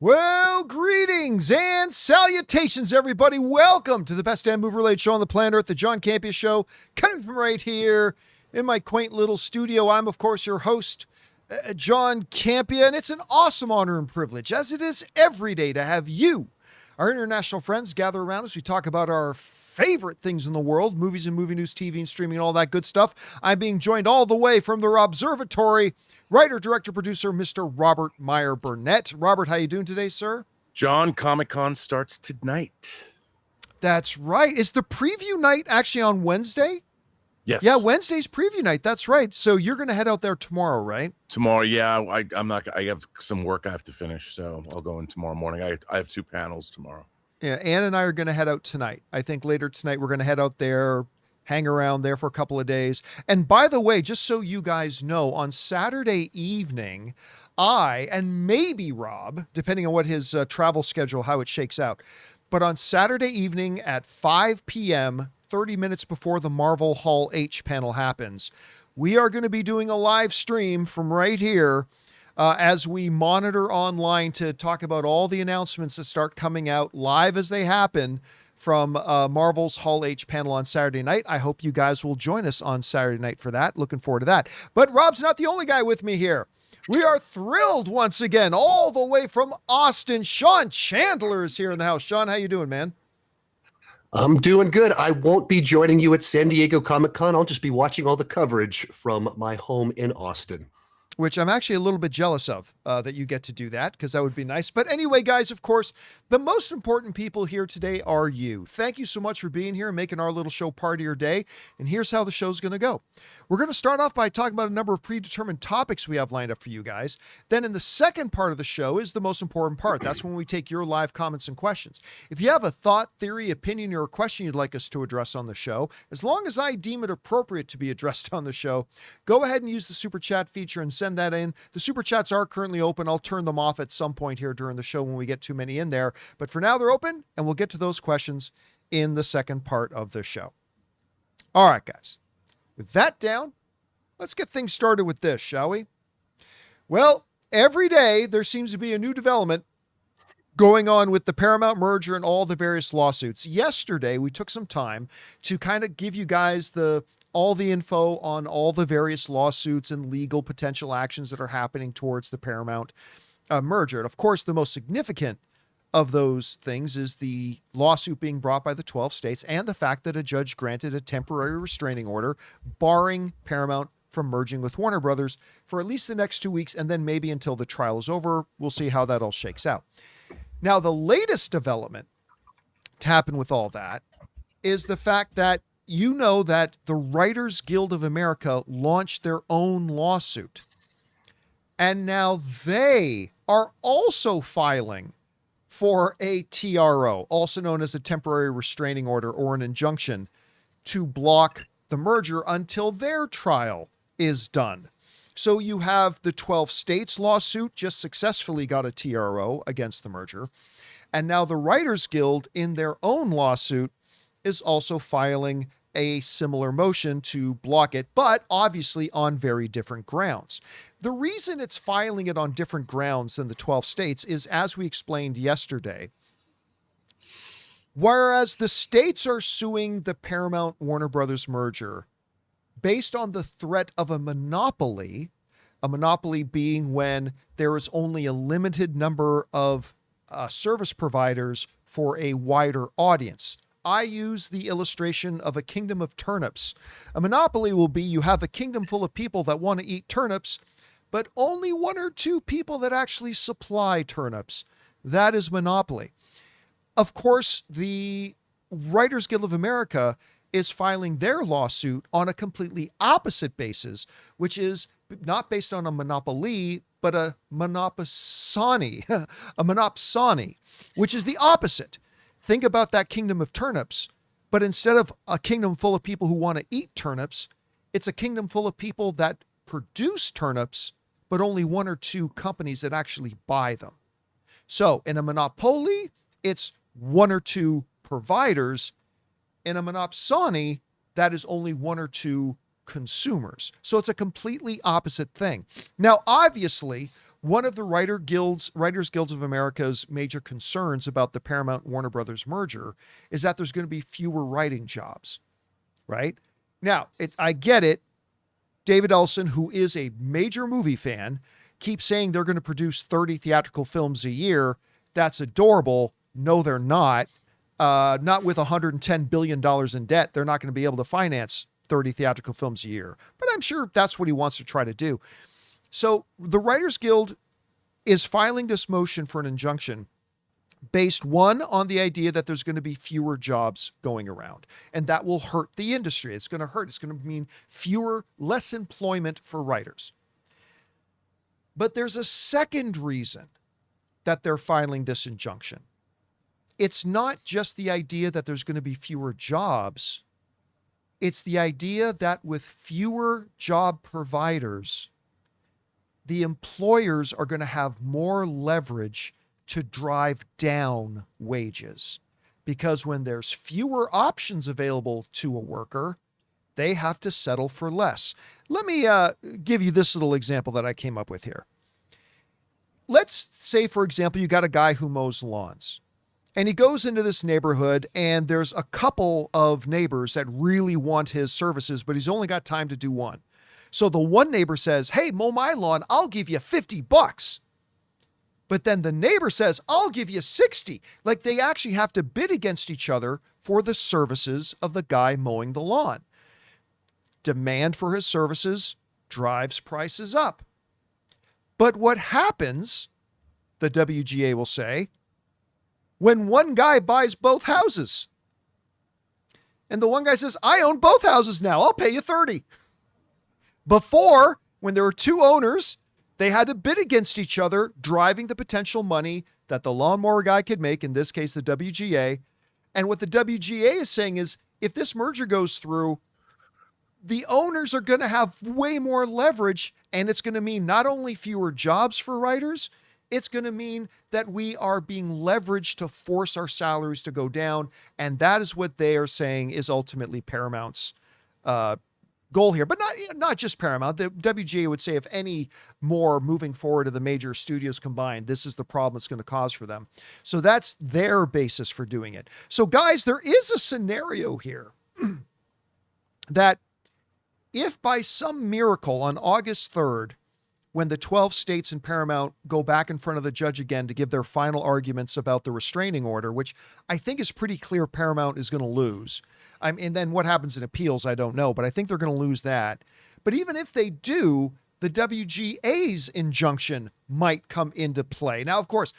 Well, greetings and salutations, everybody. Welcome to the best damn movie-related show on the planet Earth, the John Campea Show, coming from right here in my quaint little studio. I'm, of course, your host, John Campea, and it's an awesome honor and privilege, as it is every day, to have you, our international friends, gather around as we talk about our favorite things in the world, movies and movie news, TV and streaming, and all that good stuff. I'm being joined all the way from the Robservatory, writer, director, producer, Mr. Robert Meyer Burnett. Robert, how you doing today, sir? John, Comic-Con starts tonight. That's right. Is the preview night actually on Wednesday? Yes. Yeah, Wednesday's preview night. That's right. So you're going to head out there tomorrow, right? Tomorrow, yeah. I'm not. I have some work I have to finish, so I'll go in tomorrow morning. I have 2 panels tomorrow. Yeah, Ann and I are going to head out tonight. I think later tonight we're going to head out there, hang around there for a couple of days. And by the way, just so you guys know, on Saturday evening, I, and maybe Rob, depending on what his travel schedule, how it shakes out, but on Saturday evening at 5 p.m., 30 minutes before the Marvel Hall H panel happens, we are going to be doing a live stream from right here as we monitor online to talk about all the announcements that start coming out live as they happen from Marvel's Hall H panel on Saturday night. I hope you guys will join us on Saturday night for that. Looking forward to that. But Rob's not the only guy with me here. We are thrilled once again, all the way from Austin. Sean Chandler is here in the house. Sean, how you doing, man? I'm doing good. I won't be joining you at San Diego Comic-Con. I'll just be watching all the coverage from my home in Austin. Which I'm actually a little bit jealous of, that you get to do that, because that would be nice. But anyway, guys, of course, the most important people here today are you. Thank you so much for being here and making our little show part of your day. And here's how the show's going to go. We're going to start off by talking about a number of predetermined topics we have lined up for you guys. Then in the second part of the show is the most important part. That's when we take your live comments and questions. If you have a thought, theory, opinion, or a question you'd like us to address on the show, as long as I deem it appropriate to be addressed on the show, go ahead and use the super chat feature and send that in. The super chats are currently open. I'll turn them off at some point here during the show when we get too many in there. But for now, they're open, and we'll get to those questions in the second part of the show. All right, guys. With that down, let's get things started with this, shall we? Well, every day there seems to be a new development going on with the Paramount merger and all the various lawsuits. Yesterday, we took some time to kind of give you guys all the info on all the various lawsuits and legal potential actions that are happening towards the Paramount merger. And of course, the most significant of those things is the lawsuit being brought by the 12 states and the fact that a judge granted a temporary restraining order barring Paramount from merging with Warner Brothers for at least the next 2 weeks, and then maybe until the trial is over. We'll see how that all shakes out. Now, the latest development to happen with all that is the fact that you know that the Writers Guild of America launched their own lawsuit. And now they are also filing for a TRO, also known as a temporary restraining order or an injunction, to block the merger until their trial is done. So you have the 12 states lawsuit just successfully got a TRO against the merger. And now the Writers Guild in their own lawsuit is also filing a similar motion to block it, but obviously on very different grounds. The reason it's filing it on different grounds than the 12 states is, as we explained yesterday, whereas the states are suing the Paramount Warner Brothers merger based on the threat of a monopoly being when there is only a limited number of service providers for a wider audience. I use the illustration of a kingdom of turnips. A monopoly will be you have a kingdom full of people that want to eat turnips, but only 1 or 2 people that actually supply turnips. That is monopoly. Of course, the Writers Guild of America is filing their lawsuit on a completely opposite basis, which is not based on a monopoly, but a monopsony, a monopsony, which is the opposite. Think about that kingdom of turnips, but instead of a kingdom full of people who want to eat turnips, it's a kingdom full of people that produce turnips, but only 1 or 2 companies that actually buy them. So in a monopoly, it's 1 or 2 providers. In a monopsony, that is only 1 or 2 consumers. So it's a completely opposite thing. Now, obviously, One of the Writers Guilds of America's major concerns about the Paramount Warner Brothers merger is that there's going to be fewer writing jobs, right? Now, I get it. David Ellison, who is a major movie fan, keeps saying they're going to produce 30 theatrical films a year. That's adorable. No, they're not. Not with $110 billion in debt. They're not going to be able to finance 30 theatrical films a year. But I'm sure that's what he wants to try to do. So the Writers Guild is filing this motion for an injunction based, one, on the idea that there's going to be fewer jobs going around, and that will hurt the industry. It's going to hurt. It's going to mean less employment for writers. But there's a second reason that they're filing this injunction. It's not just the idea that there's going to be fewer jobs. It's the idea that with fewer job providers, the employers are going to have more leverage to drive down wages, because when there's fewer options available to a worker, they have to settle for less. Let me give you this little example that I came up with here. Let's say, for example, you got a guy who mows lawns, and he goes into this neighborhood, and there's a couple of neighbors that really want his services, but he's only got time to do one. So the one neighbor says, "Hey, mow my lawn. I'll give you $50. But then the neighbor says, "I'll give you 60. Like, they actually have to bid against each other for the services of the guy mowing the lawn. Demand for his services drives prices up. But what happens, the WGA will say, when one guy buys both houses? And the one guy says, "I own both houses now. I'll pay you 30. Before, when there were two owners, they had to bid against each other, driving the potential money that the lawnmower guy could make, in this case, the WGA. And what the WGA is saying is, if this merger goes through, the owners are going to have way more leverage, and it's going to mean not only fewer jobs for writers, it's going to mean that we are being leveraged to force our salaries to go down. And that is what they are saying is ultimately Paramount's goal here. But not just Paramount. The WGA would say if any more moving forward of the major studios combined, this is the problem it's going to cause for them. So that's their basis for doing it. So guys, there is a scenario here that if by some miracle on August 3rd, when the 12 states and Paramount go back in front of the judge again to give their final arguments about the restraining order, which I think is pretty clear Paramount is going to lose. And then what happens in appeals, I don't know, but I think they're going to lose that. But even if they do, the WGA's injunction might come into play. Now, of course,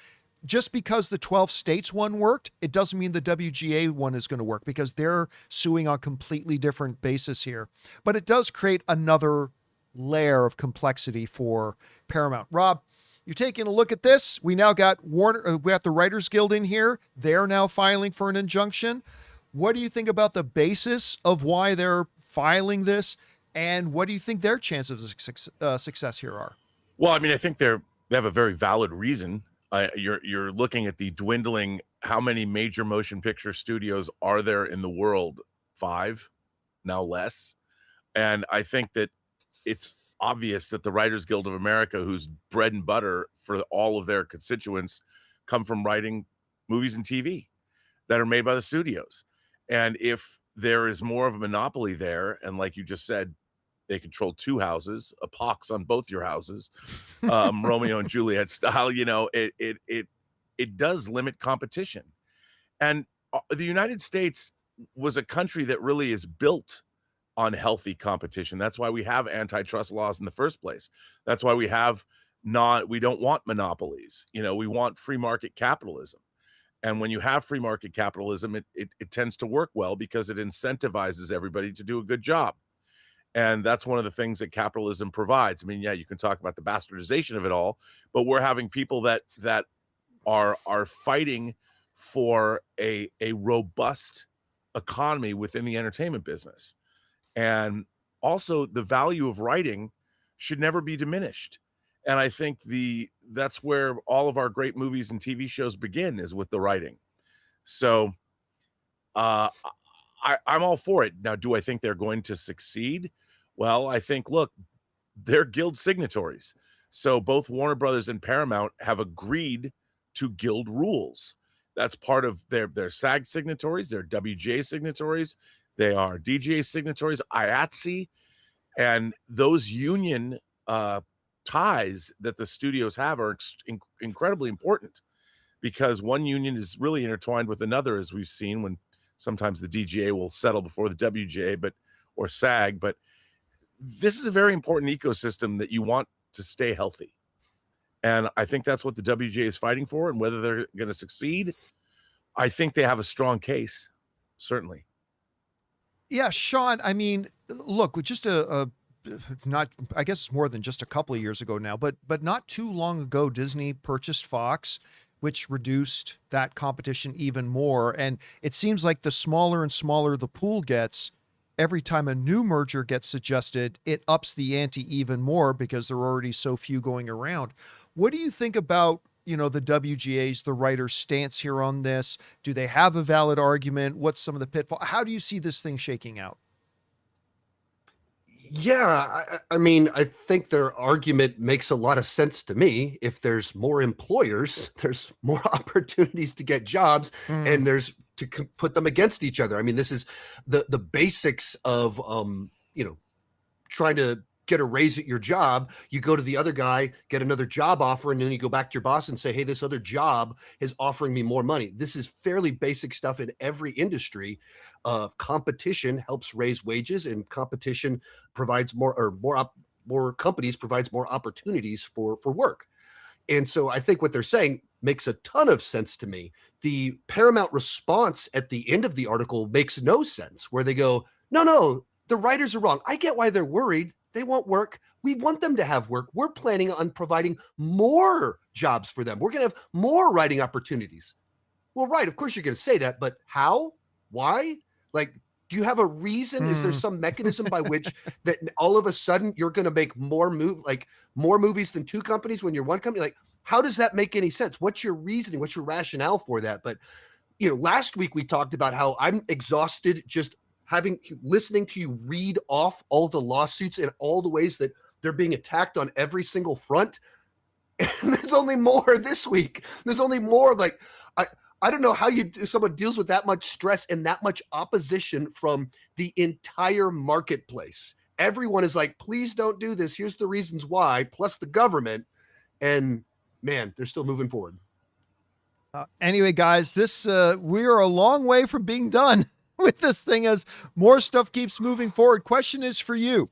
just because the 12 states one worked, it doesn't mean the WGA one is going to work, because they're suing on a completely different basis here. But it does create another layer of complexity for Paramount. Rob, you're taking a look at this. We now got we got the Writers Guild in here. They're now filing for an injunction. What do you think about the basis of why they're filing this? And what do you think their chances of success here are? Well, I mean, I think they have a very valid reason. You're looking at the dwindling. How many major motion picture studios are there in the world? 5, now less. And I think that it's obvious that the Writers Guild of America, whose bread and butter for all of their constituents come from writing movies and TV that are made by the studios. And if there is more of a monopoly there, and like you just said, they control 2 houses, a pox on both your houses, Romeo and Juliet style, it does limit competition. And the United States was a country that really is built on healthy competition. That's why we have antitrust laws in the first place. That's why we don't want monopolies. We want free market capitalism. And when you have free market capitalism, it tends to work well because it incentivizes everybody to do a good job. And that's one of the things that capitalism provides. I mean, yeah, you can talk about the bastardization of it all, but we're having people that are fighting for a robust economy within the entertainment business. And also the value of writing should never be diminished. And I think that's where all of our great movies and TV shows begin, is with the writing. So I'm all for it. Now, do I think they're going to succeed? Well, I think, look, they're guild signatories. So both Warner Brothers and Paramount have agreed to guild rules. That's part of their SAG signatories, their WGA signatories, they are DGA signatories, IATSE, and those union ties that the studios have are incredibly important, because one union is really intertwined with another, as we've seen when sometimes the DGA will settle before the WGA, or SAG. But this is a very important ecosystem that you want to stay healthy. And I think that's what the WGA is fighting for. And whether they're going to succeed, I think they have a strong case, certainly. Yeah, Sean, I mean, look, with just not, I guess it's more than just a couple of years ago now, but not too long ago, Disney purchased Fox, which reduced that competition even more. And it seems like the smaller and smaller the pool gets, every time a new merger gets suggested, it ups the ante even more because there are already so few going around. What do you think about, the WGA's, the writer's stance here on this? Do they have a valid argument? What's some of the pitfall? How do you see this thing shaking out? Yeah, I mean, I think their argument makes a lot of sense to me. If there's more employers, there's more opportunities to get jobs, and there's to put them against each other. I mean, this is the basics of trying to get a raise at your job. You go to the other guy, get another job offer, and then you go back to your boss and say, hey, this other job is offering me more money. This is fairly basic stuff in every industry. Competition helps raise wages, and competition provides more companies provides more opportunities for work. And so I think what they're saying makes a ton of sense to me. The Paramount response at the end of the article makes no sense, where they go, no, the writers are wrong. I get why they're worried. They want work. We want them to have work. We're planning on providing more jobs for them. We're going to have more writing opportunities. Well, right. Of course you're going to say that, but how? Why? Like, do you have a reason? Is there some mechanism by which that all of a sudden you're going to make more movies than two companies when you're one company? Like, how does that make any sense? What's your reasoning? What's your rationale for that? But, last week we talked about how I'm exhausted just listening to you read off all the lawsuits and all the ways that they're being attacked on every single front. And there's only more this week. There's only more. Like, I don't know how someone deals with that much stress and that much opposition from the entire marketplace. Everyone is like, please don't do this. Here's the reasons why, plus the government. And man, they're still moving forward. Anyway, guys, we are a long way from being done with this thing as more stuff keeps moving forward. Question is for you.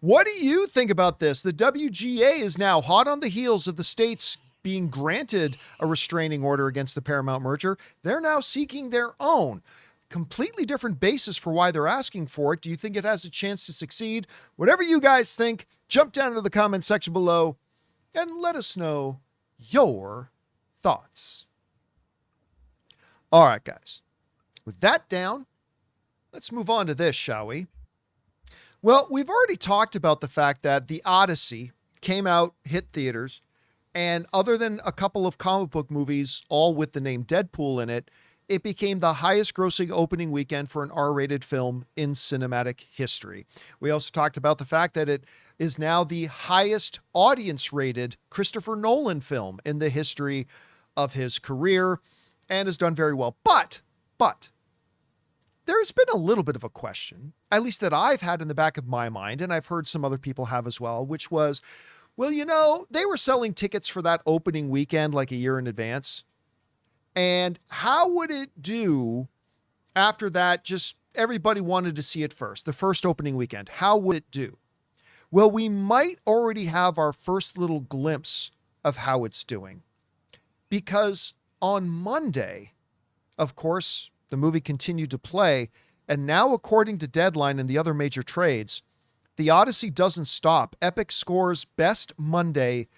What do you think about this? The WGA is now hot on the heels of the states being granted a restraining order against the Paramount merger. They're now seeking their own completely different basis for why they're asking for it. Do you think it has a chance to succeed? Whatever you guys think, jump down into the comment section below and let us know your thoughts. All right, guys, with that down, let's move on to this, shall we? Well, we've already talked about the fact that the Odyssey came out, hit theaters, and other than a couple of comic book movies, all with the name Deadpool in it, it became the highest grossing opening weekend for an R-rated film in cinematic history. We also talked about the fact that it is now the highest audience-rated Christopher Nolan film in the history of his career, and has done very well. But there's been a little bit of a question, at least that I've had in the back of my mind, and I've heard some other people have as well, which was, well, they were selling tickets for that opening weekend like a year in advance. And how would it do after that? Just everybody wanted to see it first, the first opening weekend. How would it do? Well, we might already have our first little glimpse of how it's doing, because on Monday, of course, the movie continued to play. And now, according to Deadline and the other major trades, the Odyssey doesn't stop. Epic scores best Monday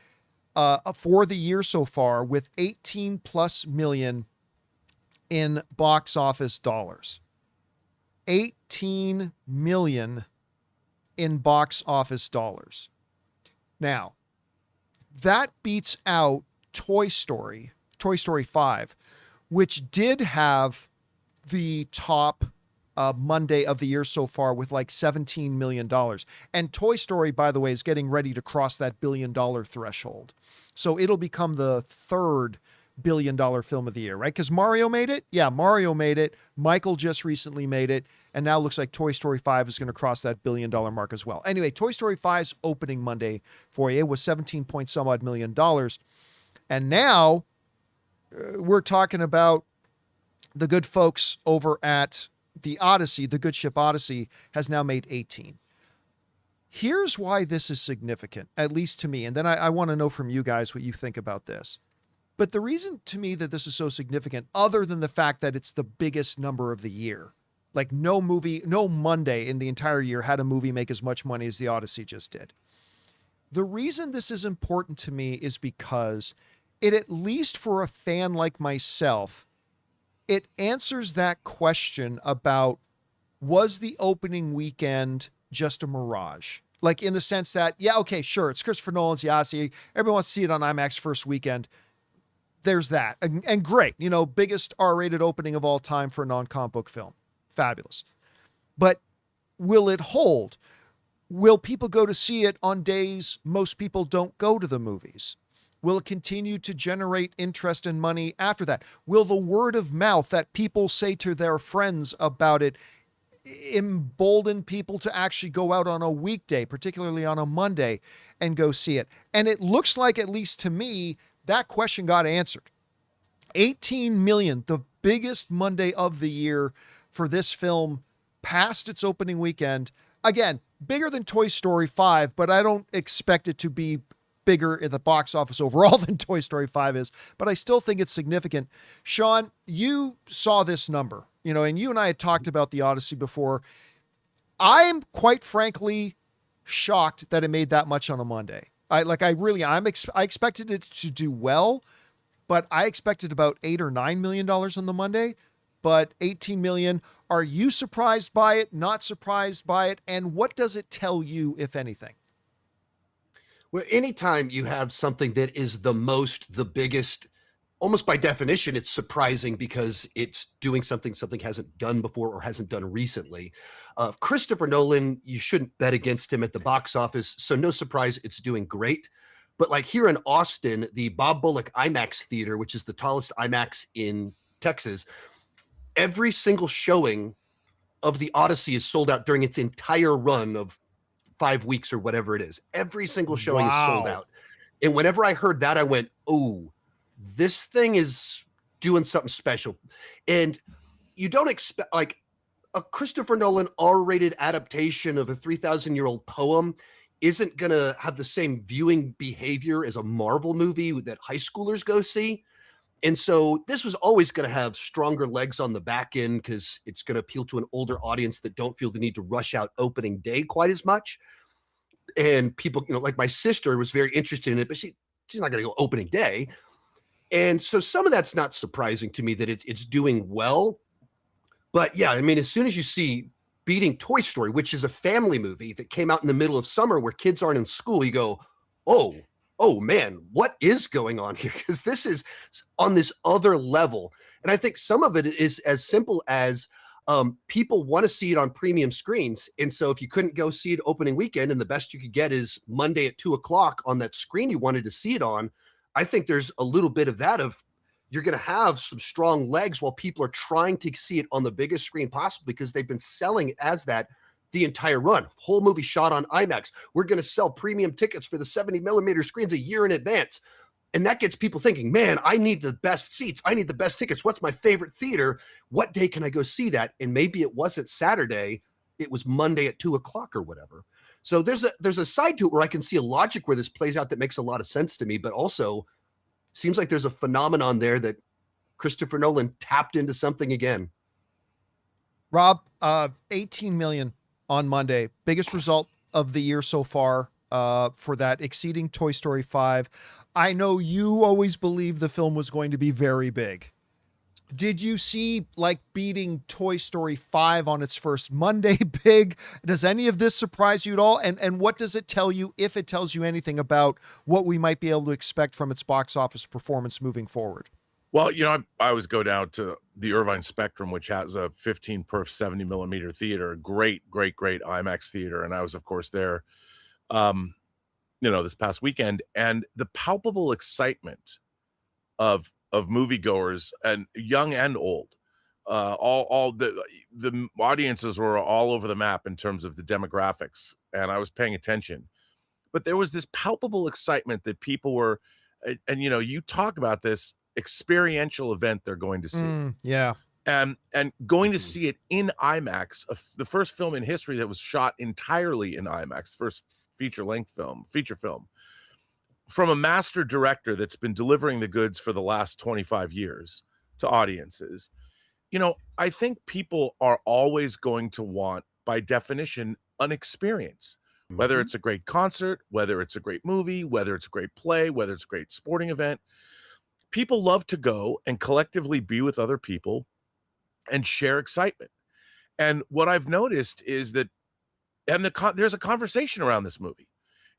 for the year so far with 18 plus million in box office dollars. 18 million in box office dollars. Now, that beats out Toy Story 5, which did have the top Monday of the year so far with like $17 million. And Toy Story, by the way, is getting ready to cross that $1 billion threshold. So it'll become the third $1 billion film of the year, right? Because Mario made it. Yeah, Mario made it. Michael just recently made it. And now it looks like Toy Story 5 is going to cross that $1 billion mark as well. Anyway, Toy Story 5's opening Monday for you was 17 point some odd million dollars. And now we're talking about the good folks over at the Odyssey, the good ship Odyssey, has now made 18. Here's why this is significant, at least to me. And then I want to know from you guys what you think about this. But the reason to me that this is so significant, other than the fact that it's the biggest number of the year, like no Monday in the entire year had a movie make as much money as the Odyssey just did. The reason this is important to me is because it, at least for a fan like myself, it answers that question about, was the opening weekend just a mirage? Like, in the sense that, yeah, okay, sure, it's Christopher Nolan's The Odyssey. Everyone wants to see it on IMAX first weekend. There's that. And great, biggest R-rated opening of all time for a non-comic book film. Fabulous. But will it hold? Will people go to see it on days most people don't go to the movies? Will it continue to generate interest and money after that? Will the word of mouth that people say to their friends about it embolden people to actually go out on a weekday, particularly on a Monday, and go see it? And it looks like, at least to me, that question got answered. 18 million, the biggest Monday of the year for this film, past its opening weekend. Again, bigger than Toy Story 5, but I don't expect it to be bigger in the box office overall than Toy Story 5 is, but I still think it's significant. Sean, you saw this number, and you and I had talked about the Odyssey before. I am quite frankly shocked that it made that much on a Monday. I expected it to do well, but I expected about $8 or $9 million on the Monday, but 18 million. Are you surprised by it? Not surprised by it? And what does it tell you, if anything? Well, anytime you have something that is the biggest, almost by definition, it's surprising because it's doing something hasn't done before or hasn't done recently. Christopher Nolan, you shouldn't bet against him at the box office, so no surprise it's doing great. But like here in Austin, the Bob Bullock IMAX Theater, which is the tallest IMAX in Texas, every single showing of the Odyssey is sold out during its entire run of 5 weeks or whatever it is. Every single showing is sold out. And whenever I heard that, I went, oh, this thing is doing something special. And you don't expect, like, a Christopher Nolan R-rated adaptation of a 3,000-year-old poem isn't going to have the same viewing behavior as a Marvel movie that high schoolers go see. And so this was always going to have stronger legs on the back end because it's going to appeal to an older audience that don't feel the need to rush out opening day quite as much. And people, like my sister was very interested in it, but she's not going to go opening day. And so some of that's not surprising to me that it's doing well. But yeah, I mean, as soon as you see beating Toy Story, which is a family movie that came out in the middle of summer where kids aren't in school, you go, oh man, what is going on here? Because this is on this other level. And I think some of it is as simple as people want to see it on premium screens. And so if you couldn't go see it opening weekend and the best you could get is Monday at 2:00 on that screen you wanted to see it on, I think there's a little bit of that of you're going to have some strong legs while people are trying to see it on the biggest screen possible because they've been selling it as that the entire run. Whole movie shot on IMAX. We're going to sell premium tickets for the 70 millimeter screens a year in advance. And that gets people thinking, man, I need the best seats. I need the best tickets. What's my favorite theater? What day can I go see that? And maybe it wasn't Saturday. It was Monday at 2:00 or whatever. So there's a side to it where I can see a logic where this plays out that makes a lot of sense to me, but also seems like there's a phenomenon there that Christopher Nolan tapped into something again. Rob, 18 million on Monday, biggest result of the year so far for that, exceeding Toy Story 5. I know you always believed the film was going to be very big. Did you see like beating Toy Story 5 on its first Monday big? Does any of this surprise you at all? And what does it tell you, if it tells you anything about what we might be able to expect from its box office performance moving forward? Well, I always go down to the Irvine Spectrum, which has a 15 perf 70 millimeter theater, great, great, great IMAX theater. And I was, of course, there, um, this past weekend, and the palpable excitement of moviegoers, and young and old, all the audiences were all over the map in terms of the demographics, and I was paying attention. But there was this palpable excitement that people were, and you talk about this experiential event they're going to see, Yeah. and going to Mhm. see it in IMAX, the first film in history that was shot entirely in IMAX, first feature film from a master director that's been delivering the goods for the last 25 years to audiences. I think people are always going to want, by definition, an experience, whether Mhm. it's a great concert, whether it's a great movie, whether it's a great play, whether it's a great sporting event. People love to go and collectively be with other people and share excitement. And what I've noticed is that, and there's a conversation around this movie.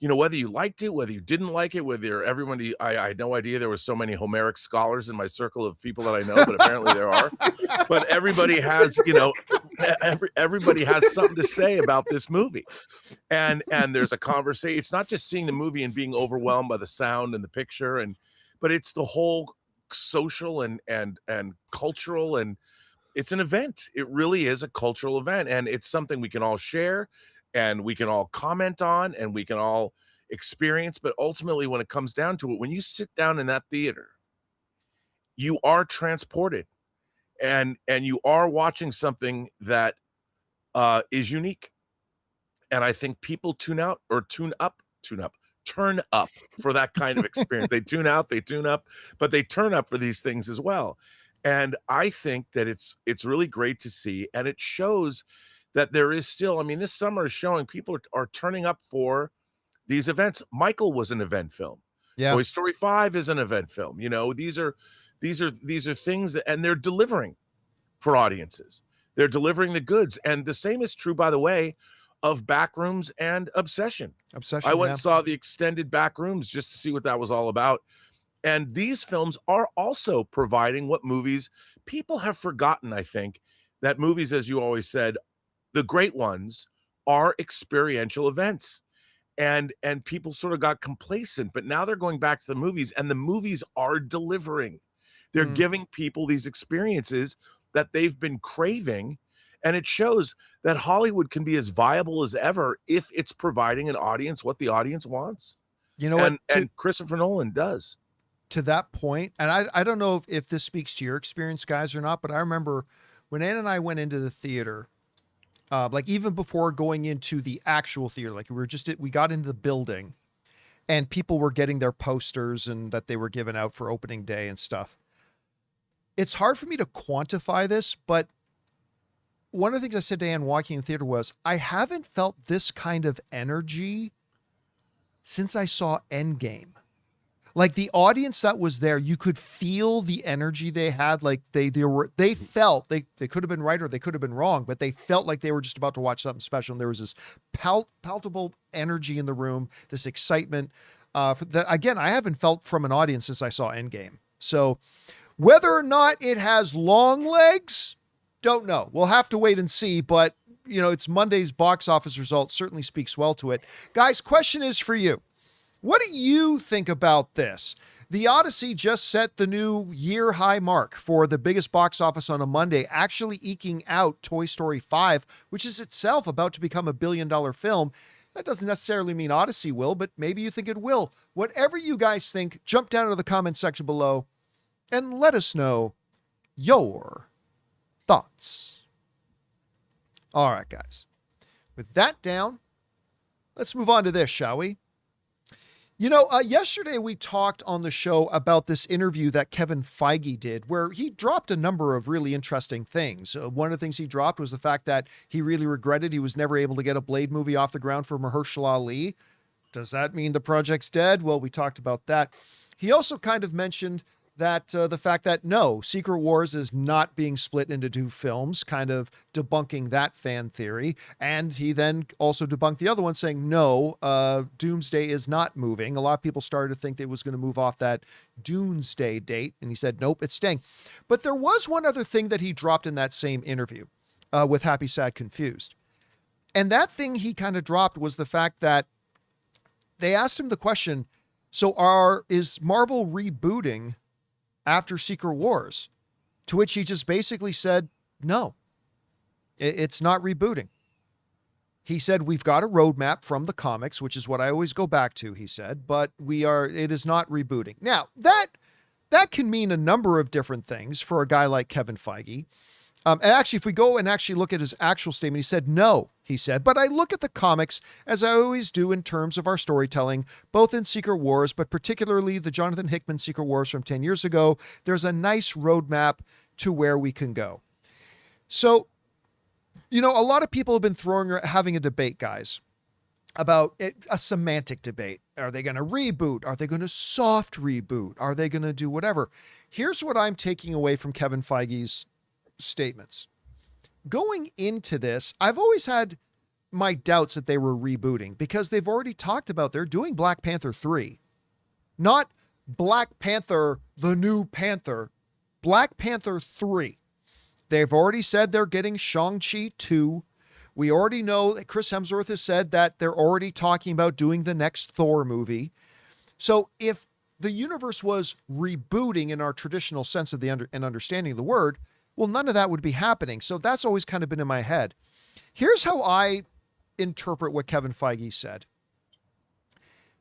Whether you liked it, whether you didn't like it, whether everybody, I had no idea there were so many Homeric scholars in my circle of people that I know, but apparently there are. But everybody has, everybody has something to say about this movie. And there's a conversation. It's not just seeing the movie and being overwhelmed by the sound and the picture, but it's the whole social and cultural, and it's an event. It really is a cultural event, and it's something we can all share and we can all comment on and we can all experience. But ultimately, when it comes down to it, when you sit down in that theater, you are transported, and you are watching something that is unique. And I think people turn up for that kind of experience. They tune out, they tune up, but they turn up for these things as well. And I think that it's really great to see, and it shows that there is still, this summer is showing people are turning up for these events. Michael was an event film. Yeah. Toy Story 5 is an event film. These are things that, and they're delivering for audiences. They're delivering the goods. And the same is true, by the way, of Backrooms and Obsession. I went and saw the extended Backrooms just to see what that was all about. And these films are also providing what movies people have forgotten, I think, that movies, as you always said, the great ones are experiential events. And people sort of got complacent, but now they're going back to the movies, and the movies are delivering. They're giving people these experiences that they've been craving. And it shows that Hollywood can be as viable as ever if it's providing an audience what the audience wants. You know what? And Christopher Nolan does. To that point, and I don't know if this speaks to your experience, guys, or not, but I remember when Ann and I went into the theater, like even before going into the actual theater, like we got into the building and people were getting their posters and that they were given out for opening day and stuff. It's hard for me to quantify this, but one of the things I said to Ann walking in the theater was, I haven't felt this kind of energy since I saw Endgame. Like the audience that was there, you could feel the energy they had. Like they felt they could have been right or they could have been wrong, but they felt like they were just about to watch something special. And there was this palpable energy in the room, this excitement that, again, I haven't felt from an audience since I saw Endgame. So whether or not it has long legs, don't know. We'll have to wait and see, but it's Monday's box office result certainly speaks well to it. Guys, question is for you. What do you think about this? The Odyssey just set the new year high mark for the biggest box office on a Monday, actually eking out Toy Story 5, which is itself about to become $1 billion film. That doesn't necessarily mean Odyssey will, but maybe you think it will. Whatever you guys think, jump down into the comment section below and let us know your thoughts. All right, guys. With that down, let's move on to this, shall we? Yesterday we talked on the show about this interview that Kevin Feige did, where he dropped a number of really interesting things. One of the things he dropped was the fact that he really regretted he was never able to get a Blade movie off the ground for Mahershala Ali. Does that mean the project's dead? Well, we talked about that. He also kind of mentioned that the fact that no, Secret Wars is not being split into 2 films, kind of debunking that fan theory. And he then also debunked the other one, saying no, Doomsday is not moving. A lot of people started to think it was going to move off that Doomsday date, and he said nope, it's staying. But there was one other thing that he dropped in that same interview with Happy, Sad, Confused. And that thing he kind of dropped was the fact that they asked him the question, so is Marvel rebooting after Secret Wars? To which he just basically said, no, it's not rebooting. He said, we've got a roadmap from the comics, which is what I always go back to, he said, but it is not rebooting. Now, that can mean a number of different things for a guy like Kevin Feige. And actually, if we go and actually look at his actual statement, he said, no, he said, but I look at the comics as I always do in terms of our storytelling, both in Secret Wars, but particularly the Jonathan Hickman Secret Wars from 10 years ago. There's a nice roadmap to where we can go. So, a lot of people have been having a debate, guys, about a semantic debate. Are they going to reboot? Are they going to soft reboot? Are they going to do whatever? Here's what I'm taking away from Kevin Feige's statements. Going into this, I've always had my doubts that they were rebooting because they've already talked about they're doing Black Panther 3. Not Black Panther, the new Panther. Black Panther 3. They've already said they're getting Shang-Chi 2. We already know that Chris Hemsworth has said that they're already talking about doing the next Thor movie. So if the universe was rebooting in our traditional sense of and understanding of the word, well, none of that would be happening. So that's always kind of been in my head. Here's how I interpret what Kevin Feige said.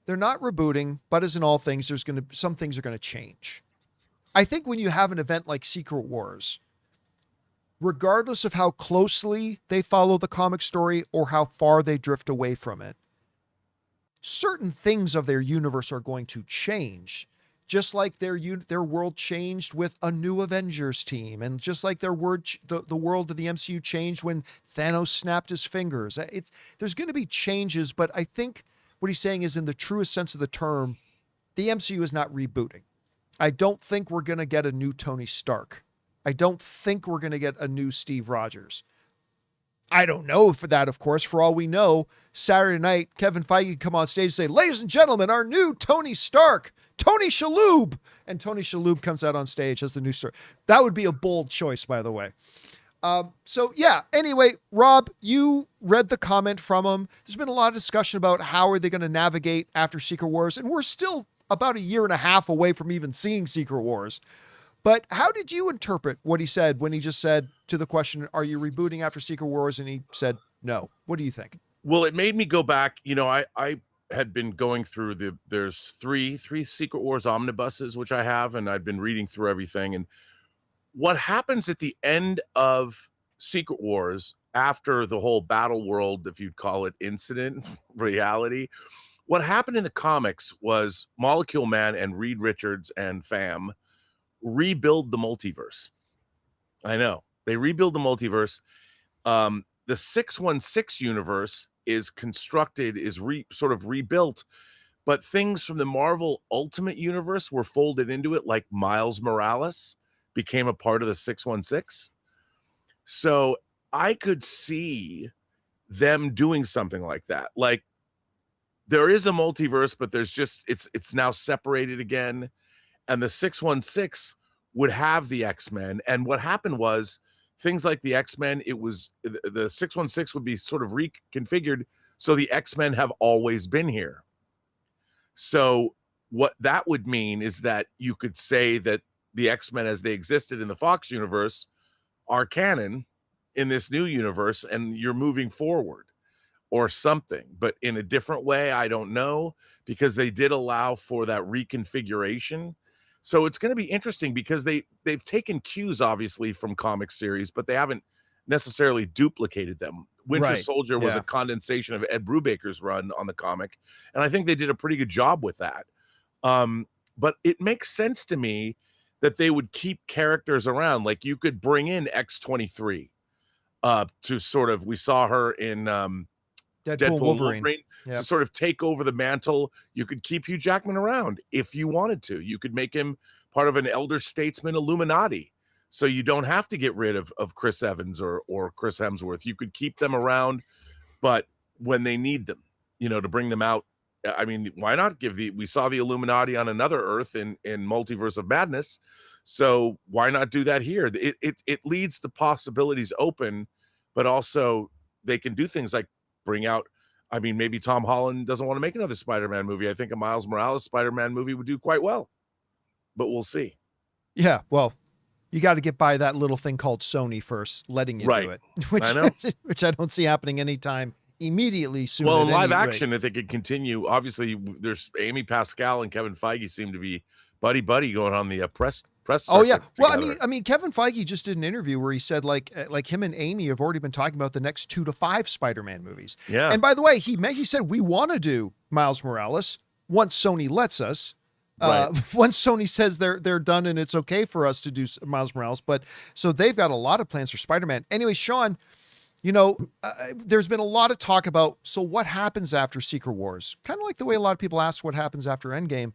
They're not rebooting, but as in all things, some things are going to change. I think when you have an event like Secret Wars, regardless of how closely they follow the comic story or how far they drift away from it, certain things of their universe are going to change. Just like their world changed with a new Avengers team, and just like the world of the MCU changed when Thanos snapped his fingers. There's going to be changes, but I think what he's saying is, in the truest sense of the term, the MCU is not rebooting. I don't think we're going to get a new Tony Stark. I don't think we're going to get a new Steve Rogers. I don't know for that, of course. For all we know, Saturday night, Kevin Feige could come on stage and say, ladies and gentlemen, our new Tony Stark, Tony Shalhoub. And Tony Shalhoub comes out on stage as the new star. That would be a bold choice, by the way. Anyway, Rob, you read the comment from him. There's been a lot of discussion about how are they going to navigate after Secret Wars. And we're still about a year and a half away from even seeing Secret Wars. But how did you interpret what he said when he just said to the question, are you rebooting after Secret Wars? And he said, no. What do you think? Well, it made me go back. I had been going through there's three Secret Wars omnibuses, which I have, and I'd been reading through everything. And what happens at the end of Secret Wars, after the whole battle world, if you'd call it incident, reality, what happened in the comics was Molecule Man and Reed Richards and fam rebuild the multiverse. I know they rebuild the multiverse. The 616 universe is constructed, sort of rebuilt, but things from the Marvel Ultimate Universe were folded into it, like Miles Morales became a part of the 616. So I could see them doing something like that. Like, there is a multiverse, but it's now separated again. And the 616 would have the X-Men. And what happened was things like the X-Men, the 616 would be sort of reconfigured. So the X-Men have always been here. So what that would mean is that you could say that the X-Men as they existed in the Fox universe are canon in this new universe, and you're moving forward or something, but in a different way. I don't know, because they did allow for that reconfiguration. So it's going to be interesting because they've taken cues, obviously, from comic series, but they haven't necessarily duplicated them. Winter Soldier was a condensation of Ed Brubaker's run on the comic, and I think they did a pretty good job with that. But it makes sense to me that they would keep characters around. Like, you could bring in X-23 to sort of, we saw her in Deadpool Wolverine to sort of take over the mantle. You could keep Hugh Jackman around if you wanted to. You could make him part of an elder statesman Illuminati. So you don't have to get rid of Chris Evans or Chris Hemsworth. You could keep them around, but when they need them, to bring them out. I mean, why not we saw the Illuminati on another Earth in Multiverse of Madness. So why not do that here? It leads the possibilities open, but also they can do things like bring out, I mean, maybe Tom Holland doesn't want to make another Spider-Man movie. I think a Miles Morales Spider-Man movie would do quite well, but we'll see. Yeah. Well, you got to get by that little thing called Sony first, letting you do it, which I don't see happening anytime immediately soon. Well, in live action, if they could continue, obviously there's Amy Pascal and Kevin Feige seem to be buddy going on the press. Oh yeah. Well, I mean, Kevin Feige just did an interview where he said like him and Amy have already been talking about the next 2 to 5 Spider-Man movies. Yeah. And by the way, he said we want to do Miles Morales once Sony lets us. Once Sony says they're done and it's okay for us to do Miles Morales, but so they've got a lot of plans for Spider-Man. Anyway, Sean, there's been a lot of talk about, so what happens after Secret Wars? Kind of like the way a lot of people ask what happens after Endgame.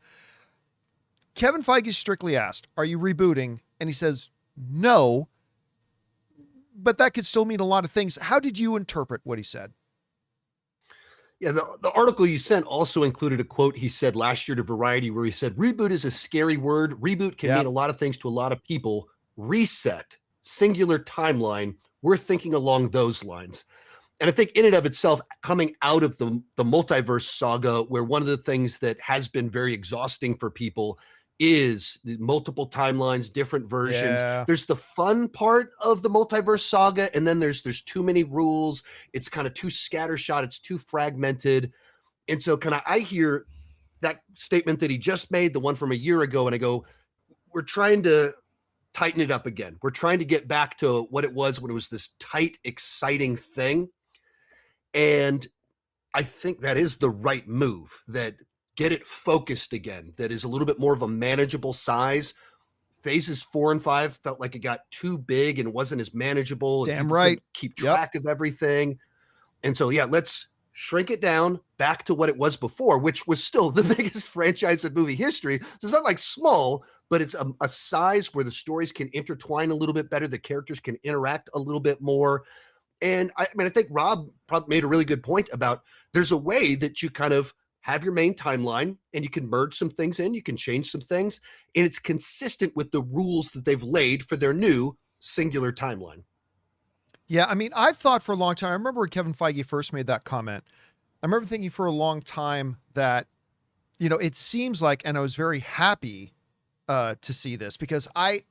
Kevin Feige strictly asked, are you rebooting? And he says, no, but that could still mean a lot of things. How did you interpret what he said? Yeah, the article you sent also included a quote he said last year to Variety where he said, reboot is a scary word. Reboot can mean a lot of things to a lot of people. Reset, singular timeline. We're thinking along those lines. And I think in and of itself, coming out of the multiverse saga, where one of the things that has been very exhausting for people is the multiple timelines, different versions. Yeah. There's the fun part of the multiverse saga, and then there's too many rules. It's kind of too scattershot. It's too fragmented. And so I hear that statement that he just made, the one from a year ago, and I go, we're trying to tighten it up again. We're trying to get back to what it was when it was this tight, exciting thing. And I think that is the right move, that get it focused again, that is a little bit more of a manageable size. Phases 4 and 5 felt like it got too big and wasn't as manageable. Damn right. Keep track of everything. And so, let's shrink it down back to what it was before, which was still the biggest franchise in movie history. So it's not like small, but it's a size where the stories can intertwine a little bit better. The characters can interact a little bit more. And I think Rob probably made a really good point about there's a way that you kind of have your main timeline and you can merge some things in, you can change some things, and it's consistent with the rules that they've laid for their new singular timeline. Yeah, I mean, I've thought for a long time, I remember when Kevin Feige first made that comment. I remember thinking for a long time that, it seems like, and I was very happy to see this, because I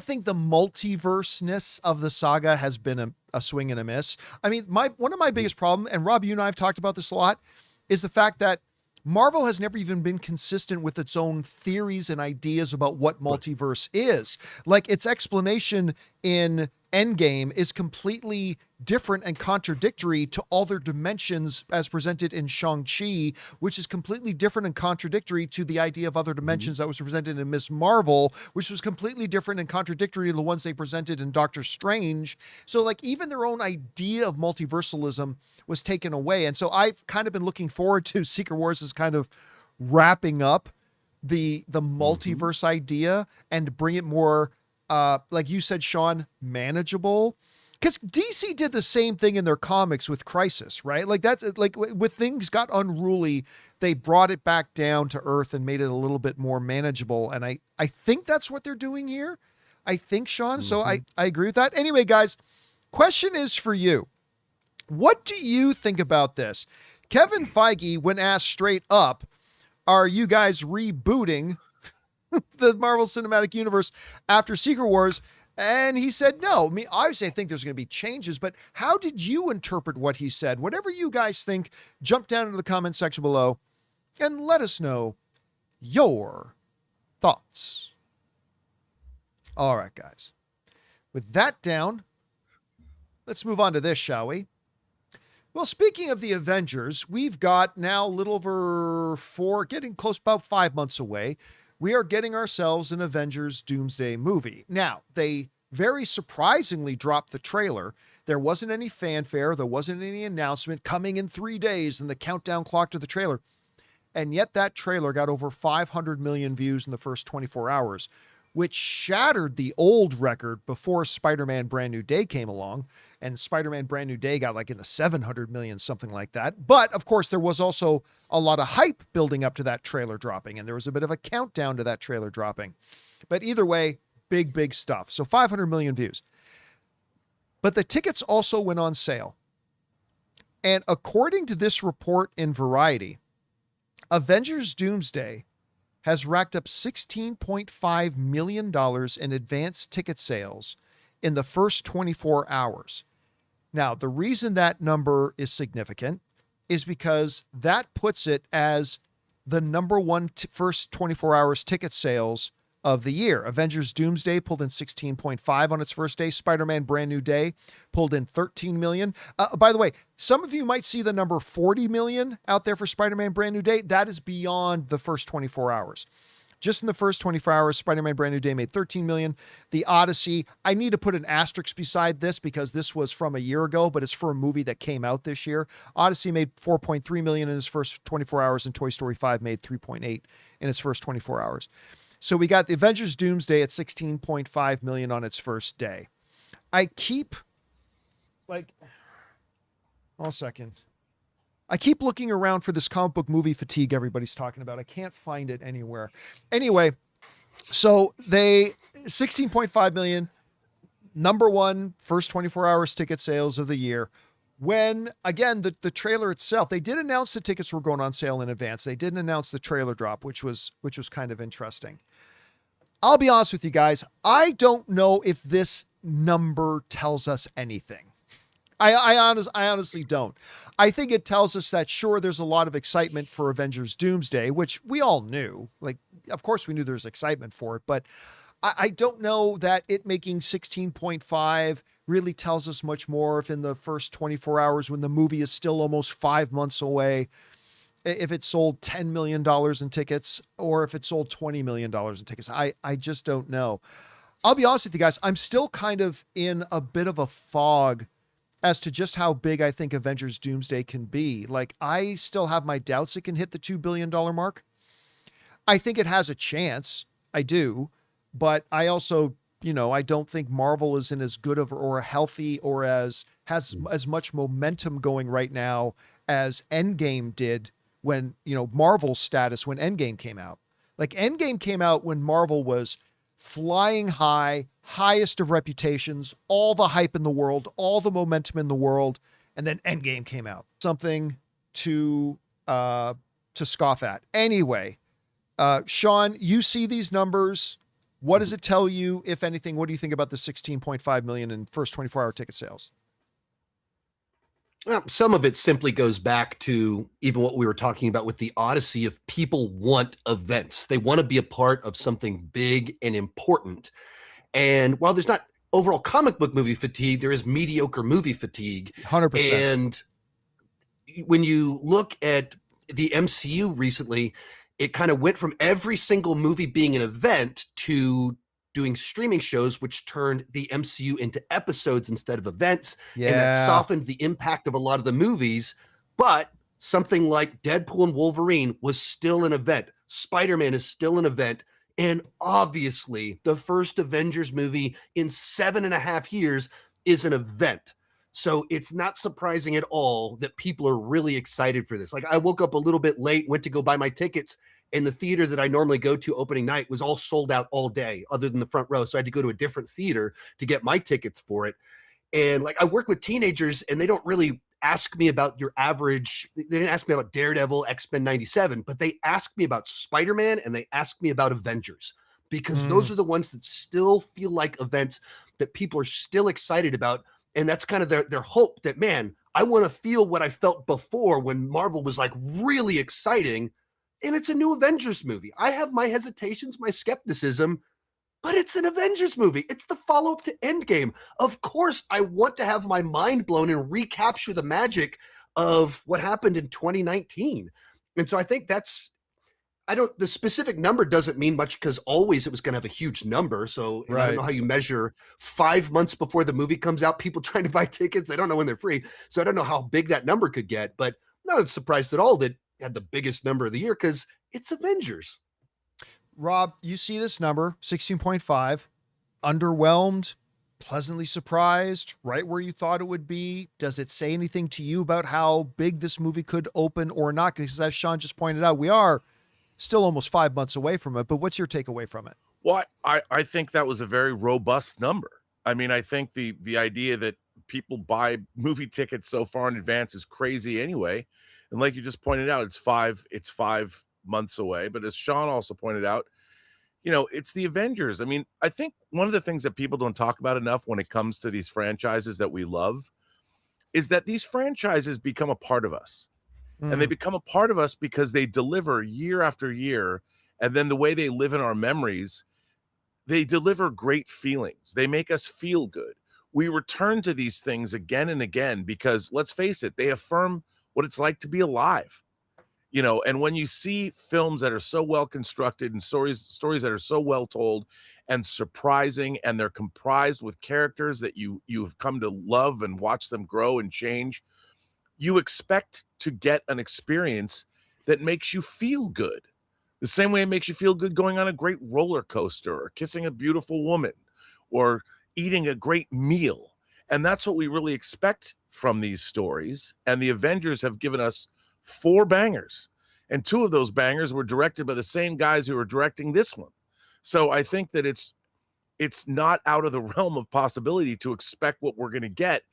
think the multiverse-ness of the saga has been a swing and a miss. I mean, one of my biggest problems, and Rob, you and I have talked about this a lot, is the fact that Marvel has never even been consistent with its own theories and ideas about what multiverse is. Like, its explanation in Endgame is completely different and contradictory to other dimensions as presented in Shang-Chi, which is completely different and contradictory to the idea of other dimensions that was presented in Ms. Marvel, which was completely different and contradictory to the ones they presented in Doctor Strange. So like even their own idea of multiversalism was taken away. And so I've kind of been looking forward to Secret Wars as kind of wrapping up the multiverse idea and bring it more like you said, Sean, manageable. Because DC did the same thing in their comics with Crisis, right? Like that's like when things got unruly, they brought it back down to earth and made it a little bit more manageable. And I think that's what they're doing here. I think, Sean. So I agree with that. Anyway, guys, question is for you. What do you think about this? Kevin Feige, when asked straight up, are you guys rebooting the Marvel Cinematic Universe after Secret Wars? And he said, no. I mean, obviously, I think there's going to be changes, but how did you interpret what he said? Whatever you guys think, jump down into the comment section below and let us know your thoughts. All right, guys. With that down, let's move on to this, shall we? Well, speaking of the Avengers, we've got now a little over getting close, about 5 months away. We are getting ourselves an Avengers Doomsday movie. Now, they very surprisingly dropped the trailer. There wasn't any fanfare. There wasn't any announcement coming in 3 days and the countdown clock to the trailer. And yet that trailer got over 500 million views in the first 24 hours, which shattered the old record before Spider-Man Brand New Day came along. And Spider-Man Brand New Day got like in the 700 million, something like that. But of course, there was also a lot of hype building up to that trailer dropping. And there was a bit of a countdown to that trailer dropping. But either way, big, big stuff. So 500 million views. But the tickets also went on sale. And according to this report in Variety, Avengers Doomsday has racked up $16.5 million in advanced ticket sales in the first 24 hours. Now, the reason that number is significant is because that puts it as the number one first 24 hours ticket sales of the year. Avengers Doomsday pulled in 16.5 on its first day. Spider-Man Brand New Day pulled in 13 million. By the way, some of you might see the number 40 million out there for Spider-Man Brand New Day. That is beyond the first 24 hours. Just in the first 24 hours, Spider-Man Brand New Day made 13 million. The Odyssey, I need to put an asterisk beside this because this was from a year ago, but it's for a movie that came out this year. Odyssey made 4.3 million in its first 24 hours, and Toy Story 5 made 3.8 in its first 24 hours. So we got the Avengers Doomsday at 16.5 million on its first day. I keep looking around for this comic book movie fatigue everybody's talking about. I can't find it anywhere. Anyway, so they 16.5 million, number one, first 24 hours ticket sales of the year. When, again, the trailer itself, they did announce the tickets were going on sale in advance. They didn't announce the trailer drop, which was kind of interesting. I'll be honest with you guys. I don't know if this number tells us anything. I honestly don't. I think it tells us that, sure, there's a lot of excitement for Avengers Doomsday, which we all knew. Like, of course we knew there was excitement for it, but I don't know that it making 16.5 really tells us much more if in the first 24 hours when the movie is still almost 5 months away, if it sold $10 million in tickets or if it sold $20 million in tickets. I just don't know. I'll be honest with you guys. I'm still kind of in a bit of a fog as to just how big I think Avengers Doomsday can be. Like, I still have my doubts it can hit the $2 billion mark. I think it has a chance. I do. But I also, I don't think Marvel is in as good of or healthy or has as much momentum going right now as Endgame did when, Marvel's status when Endgame came out. Like, Endgame came out when Marvel was flying high, highest of reputations, all the hype in the world, all the momentum in the world, and then Endgame came out. Something to scoff at. Anyway, Sean, you see these numbers. What does it tell you, if anything? What do you think about the 16.5 million in first 24-hour ticket sales? Well, some of it simply goes back to even what we were talking about with the Odyssey of people want events. They want to be a part of something big and important. And while there's not overall comic book movie fatigue, there is mediocre movie fatigue. 100%. And when you look at the MCU recently, it kind of went from every single movie being an event to doing streaming shows, which turned the MCU into episodes instead of events. Yeah. And that softened the impact of a lot of the movies. But something like Deadpool and Wolverine was still an event. Spider-Man is still an event. And obviously, the first Avengers movie in 7.5 years is an event. So it's not surprising at all that people are really excited for this. Like, I woke up a little bit late, went to go buy my tickets, and the theater that I normally go to opening night was all sold out all day other than the front row. So I had to go to a different theater to get my tickets for it. And like, I work with teenagers and they don't really ask me about your average. They didn't ask me about Daredevil, X-Men 97, but they asked me about Spider-Man and they asked me about Avengers, because those are the ones that still feel like events that people are still excited about. And that's kind of their hope that, man, I want to feel what I felt before when Marvel was like really exciting. And it's a new Avengers movie. I have my hesitations, my skepticism, but it's an Avengers movie. It's the follow-up to Endgame. Of course, I want to have my mind blown and recapture the magic of what happened in 2019. And so I think the specific number doesn't mean much because always it was going to have a huge number. So I don't know how you measure 5 months before the movie comes out, people trying to buy tickets. They don't know when they're free. So I don't know how big that number could get, but I'm not surprised at all that had the biggest number of the year because it's Avengers. Rob, you see this number, 16.5, underwhelmed, pleasantly surprised, right where you thought it would be. Does it say anything to you about how big this movie could open or not? Because as Sean just pointed out, we are still almost 5 months away from it, but what's your takeaway from it? Well, I think that was a very robust number. I mean, I think the idea that people buy movie tickets so far in advance is crazy anyway. And like you just pointed out, it's 5 months away. But as Sean also pointed out, it's the Avengers. I mean, I think one of the things that people don't talk about enough when it comes to these franchises that we love is that these franchises become a part of us. And they become a part of us because they deliver year after year. And then the way they live in our memories, they deliver great feelings. They make us feel good. We return to these things again and again because, let's face it, they affirm what it's like to be alive. And when you see films that are so well constructed and stories that are so well told and surprising, and they're comprised with characters that you've come to love and watch them grow and change, you expect to get an experience that makes you feel good. The same way it makes you feel good going on a great roller coaster or kissing a beautiful woman or eating a great meal. And that's what we really expect from these stories. And the Avengers have given us 4 bangers. And 2 of those bangers were directed by the same guys who are directing this one. So I think that it's not out of the realm of possibility to expect what we're going to get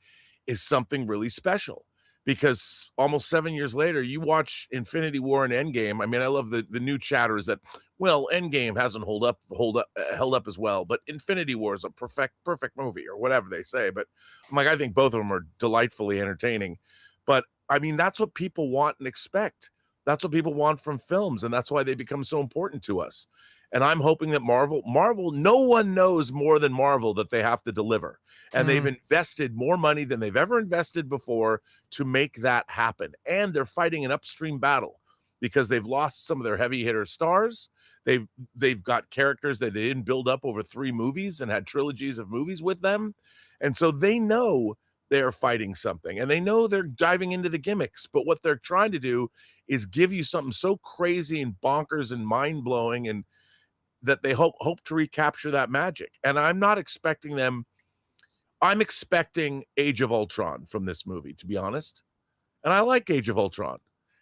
is something really special. Because almost 7 years later, you watch Infinity War and Endgame. I mean, I love the new chatter is that, well, Endgame hasn't held up as well, but Infinity War is a perfect movie or whatever they say. But I'm like, I think both of them are delightfully entertaining. But I mean, that's what people want and expect. That's what people want from films, and that's why they become so important to us. And I'm hoping that Marvel, no one knows more than Marvel that they have to deliver. And they've invested more money than they've ever invested before to make that happen. And they're fighting an upstream battle because they've lost some of their heavy hitter stars. They've got characters that they didn't build up over 3 movies and had trilogies of movies with them. And so they know they're fighting something, and they know they're diving into the gimmicks. But what they're trying to do is give you something so crazy and bonkers and mind-blowing, and that they hope to recapture that magic. And I'm not expecting them. I'm expecting Age of Ultron from this movie, to be honest. And I like Age of Ultron.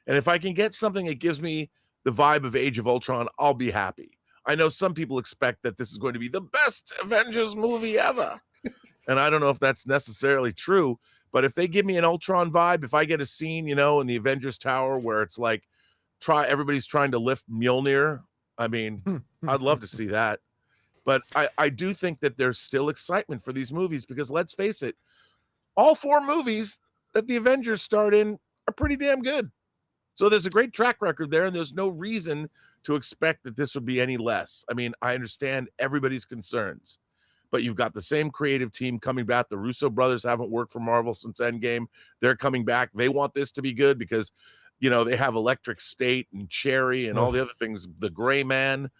And if I can get something that gives me the vibe of Age of Ultron, I'll be happy. I know some people expect that this is going to be the best Avengers movie ever. And I don't know if that's necessarily true, but if they give me an Ultron vibe, if I get a scene, in the Avengers Tower where it's like everybody's trying to lift Mjolnir, I mean, I'd love to see that. But I do think that there's still excitement for these movies because, let's face it, all 4 movies that the Avengers starred in are pretty damn good. So there's a great track record there, and there's no reason to expect that this would be any less. I mean, I understand everybody's concerns, but you've got the same creative team coming back. The Russo brothers haven't worked for Marvel since Endgame. They're coming back. They want this to be good because they have Electric State and Cherry and all the other things, the Gray Man.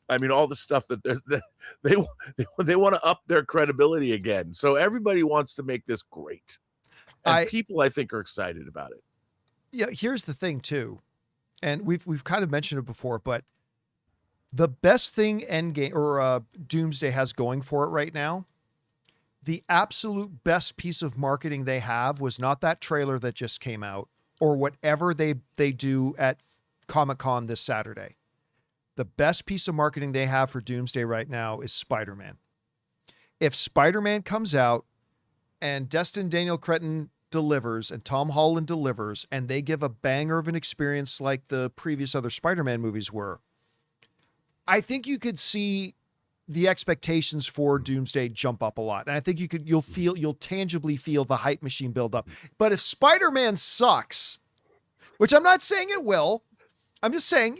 I mean, all the stuff that they want to up their credibility again. So everybody wants to make this great. And people, I think, are excited about it. Yeah, here's the thing, too. And we've kind of mentioned it before, but the best thing Endgame or Doomsday has going for it right now, the absolute best piece of marketing they have was not that trailer that just came out, or whatever they do at Comic-Con this Saturday. The best piece of marketing they have for Doomsday right now is Spider-Man. If Spider-Man comes out and Destin Daniel Cretton delivers and Tom Holland delivers, and they give a banger of an experience like the previous other Spider-Man movies were, I think you could see the expectations for Doomsday jump up a lot. And I think you'll tangibly feel the hype machine build up. But if Spider-Man sucks, which I'm not saying it will, I'm just saying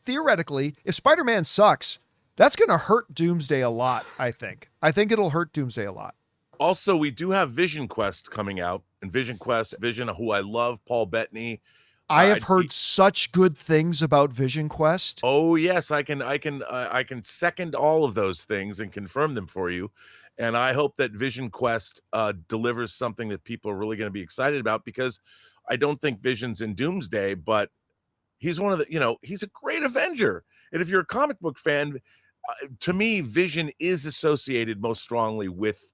theoretically, if Spider-Man sucks, that's going to hurt Doomsday a lot, I think. I think it'll hurt Doomsday a lot. Also, we do have Vision Quest coming out, and Vision, who I love, Paul Bettany. I have heard such good things about Vision Quest. Oh yes, I can second all of those things and confirm them for you. And I hope that Vision Quest delivers something that people are really going to be excited about, because I don't think Vision's in Doomsday, but He's one of the, he's a great Avenger. And if you're a comic book fan, to me, Vision is associated most strongly with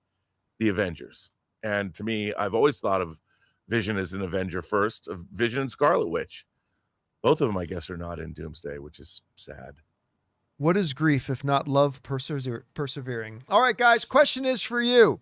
the Avengers. And to me, I've always thought of Vision as an Avenger first, of Vision and Scarlet Witch. Both of them, I guess, are not in Doomsday, which is sad. What is grief if not love persevering? All right, guys, question is for you.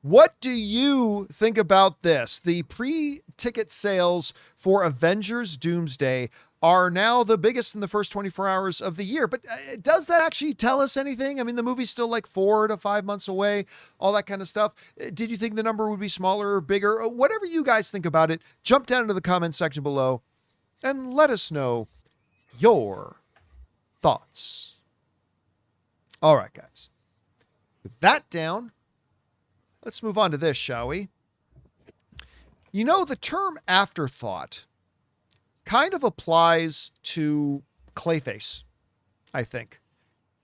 What do you think about this? The pre-ticket sales for Avengers Doomsday are now the biggest in the first 24 hours of the year. But does that actually tell us anything? I mean, the movie's still like 4 to 5 months away, all that kind of stuff. Did you think the number would be smaller or bigger? Whatever you guys think about it, jump down into the comment section below and let us know your thoughts. All right, guys. With that down, let's move on to this, shall we? The term afterthought kind of applies to Clayface, I think.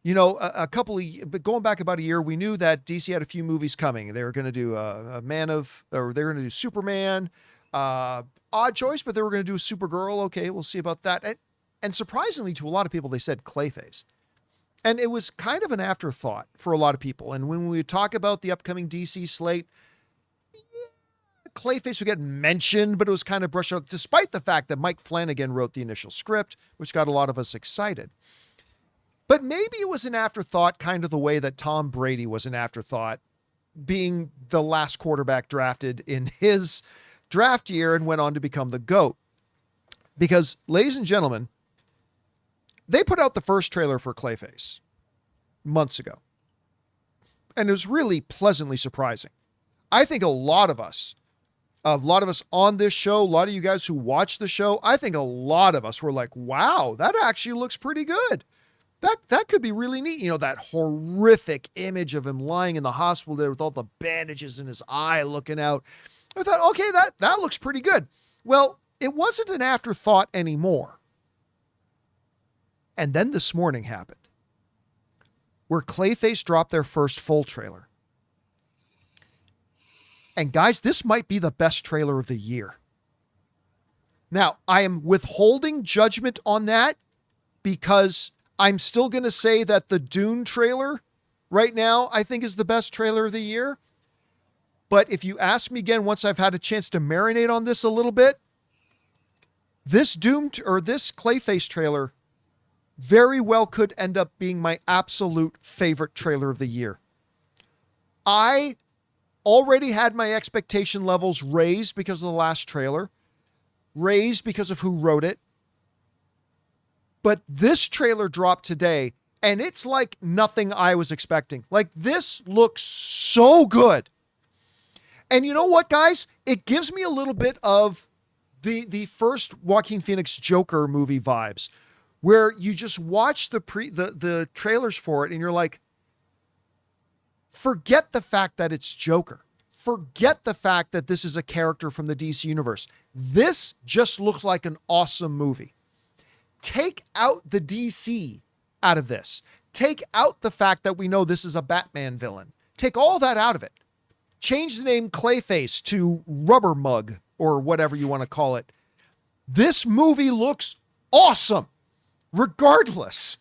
But going back about a year, we knew that DC had a few movies coming. They were going to do they were going to do Superman, odd choice, but they were going to do Supergirl. Okay, we'll see about that. And surprisingly to a lot of people, they said Clayface. And it was kind of an afterthought for a lot of people. And when we talk about the upcoming DC slate, Clayface would get mentioned, but it was kind of brushed out, despite the fact that Mike Flanagan wrote the initial script, which got a lot of us excited. But maybe it was an afterthought, kind of the way that Tom Brady was an afterthought, being the last quarterback drafted in his draft year and went on to become the GOAT. Because, ladies and gentlemen, they put out the first trailer for Clayface months ago. And it was really pleasantly surprising. I think a lot of us on this show, a lot of you guys who watch the show, I think a lot of us were like, wow, that actually looks pretty good. That could be really neat. That horrific image of him lying in the hospital there with all the bandages in his eye looking out. I thought, okay, that looks pretty good. Well, it wasn't an afterthought anymore. And then this morning happened, where Clayface dropped their first full trailer. And guys, this might be the best trailer of the year. Now, I am withholding judgment on that because I'm still going to say that the Dune trailer right now, I think, is the best trailer of the year. But if you ask me again, once I've had a chance to marinate on this a little bit, this Clayface trailer very well could end up being my absolute favorite trailer of the year. I already had my expectation levels raised because of the last trailer, raised because of who wrote it. But this trailer dropped today, and it's like nothing I was expecting. Like, this looks so good. And you know what, guys? It gives me a little bit of the first Joaquin Phoenix Joker movie vibes, where you just watch the trailers for it and you're like, forget the fact that it's Joker. Forget the fact that this is a character from the DC universe. This just looks like an awesome movie. Take out the DC out of this. Take out the fact that we know this is a Batman villain. Take all that out of it. Change the name Clayface to Rubber Mug or whatever you want to call it. This movie looks awesome. Regardless.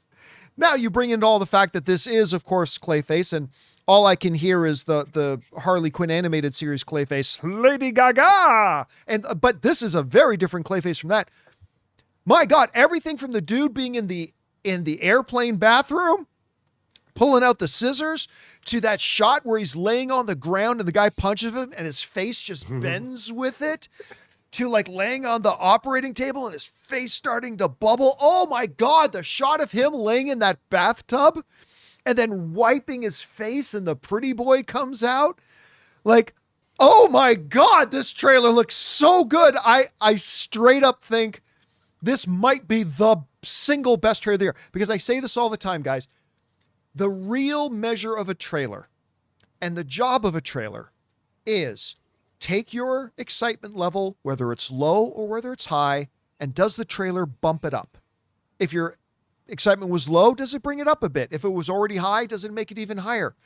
Now you bring in all the fact that this is, of course, Clayface, and all I can hear is the Harley Quinn animated series Clayface, Lady Gaga. But this is a very different Clayface from that. My God, everything from the dude being in the airplane bathroom, pulling out the scissors, to that shot where he's laying on the ground and the guy punches him and his face just bends with it, to like laying on the operating table and his face starting to bubble. Oh my God, the shot of him laying in that bathtub and then wiping his face and the pretty boy comes out. Like, oh my God, this trailer looks so good. I straight up think this might be the single best trailer of the year, because I say this all the time, guys. The real measure of a trailer and the job of a trailer is take your excitement level, whether it's low or whether it's high, and does the trailer bump it up? If your excitement was low, does it bring it up a bit? If it was already high, does it make it even higher?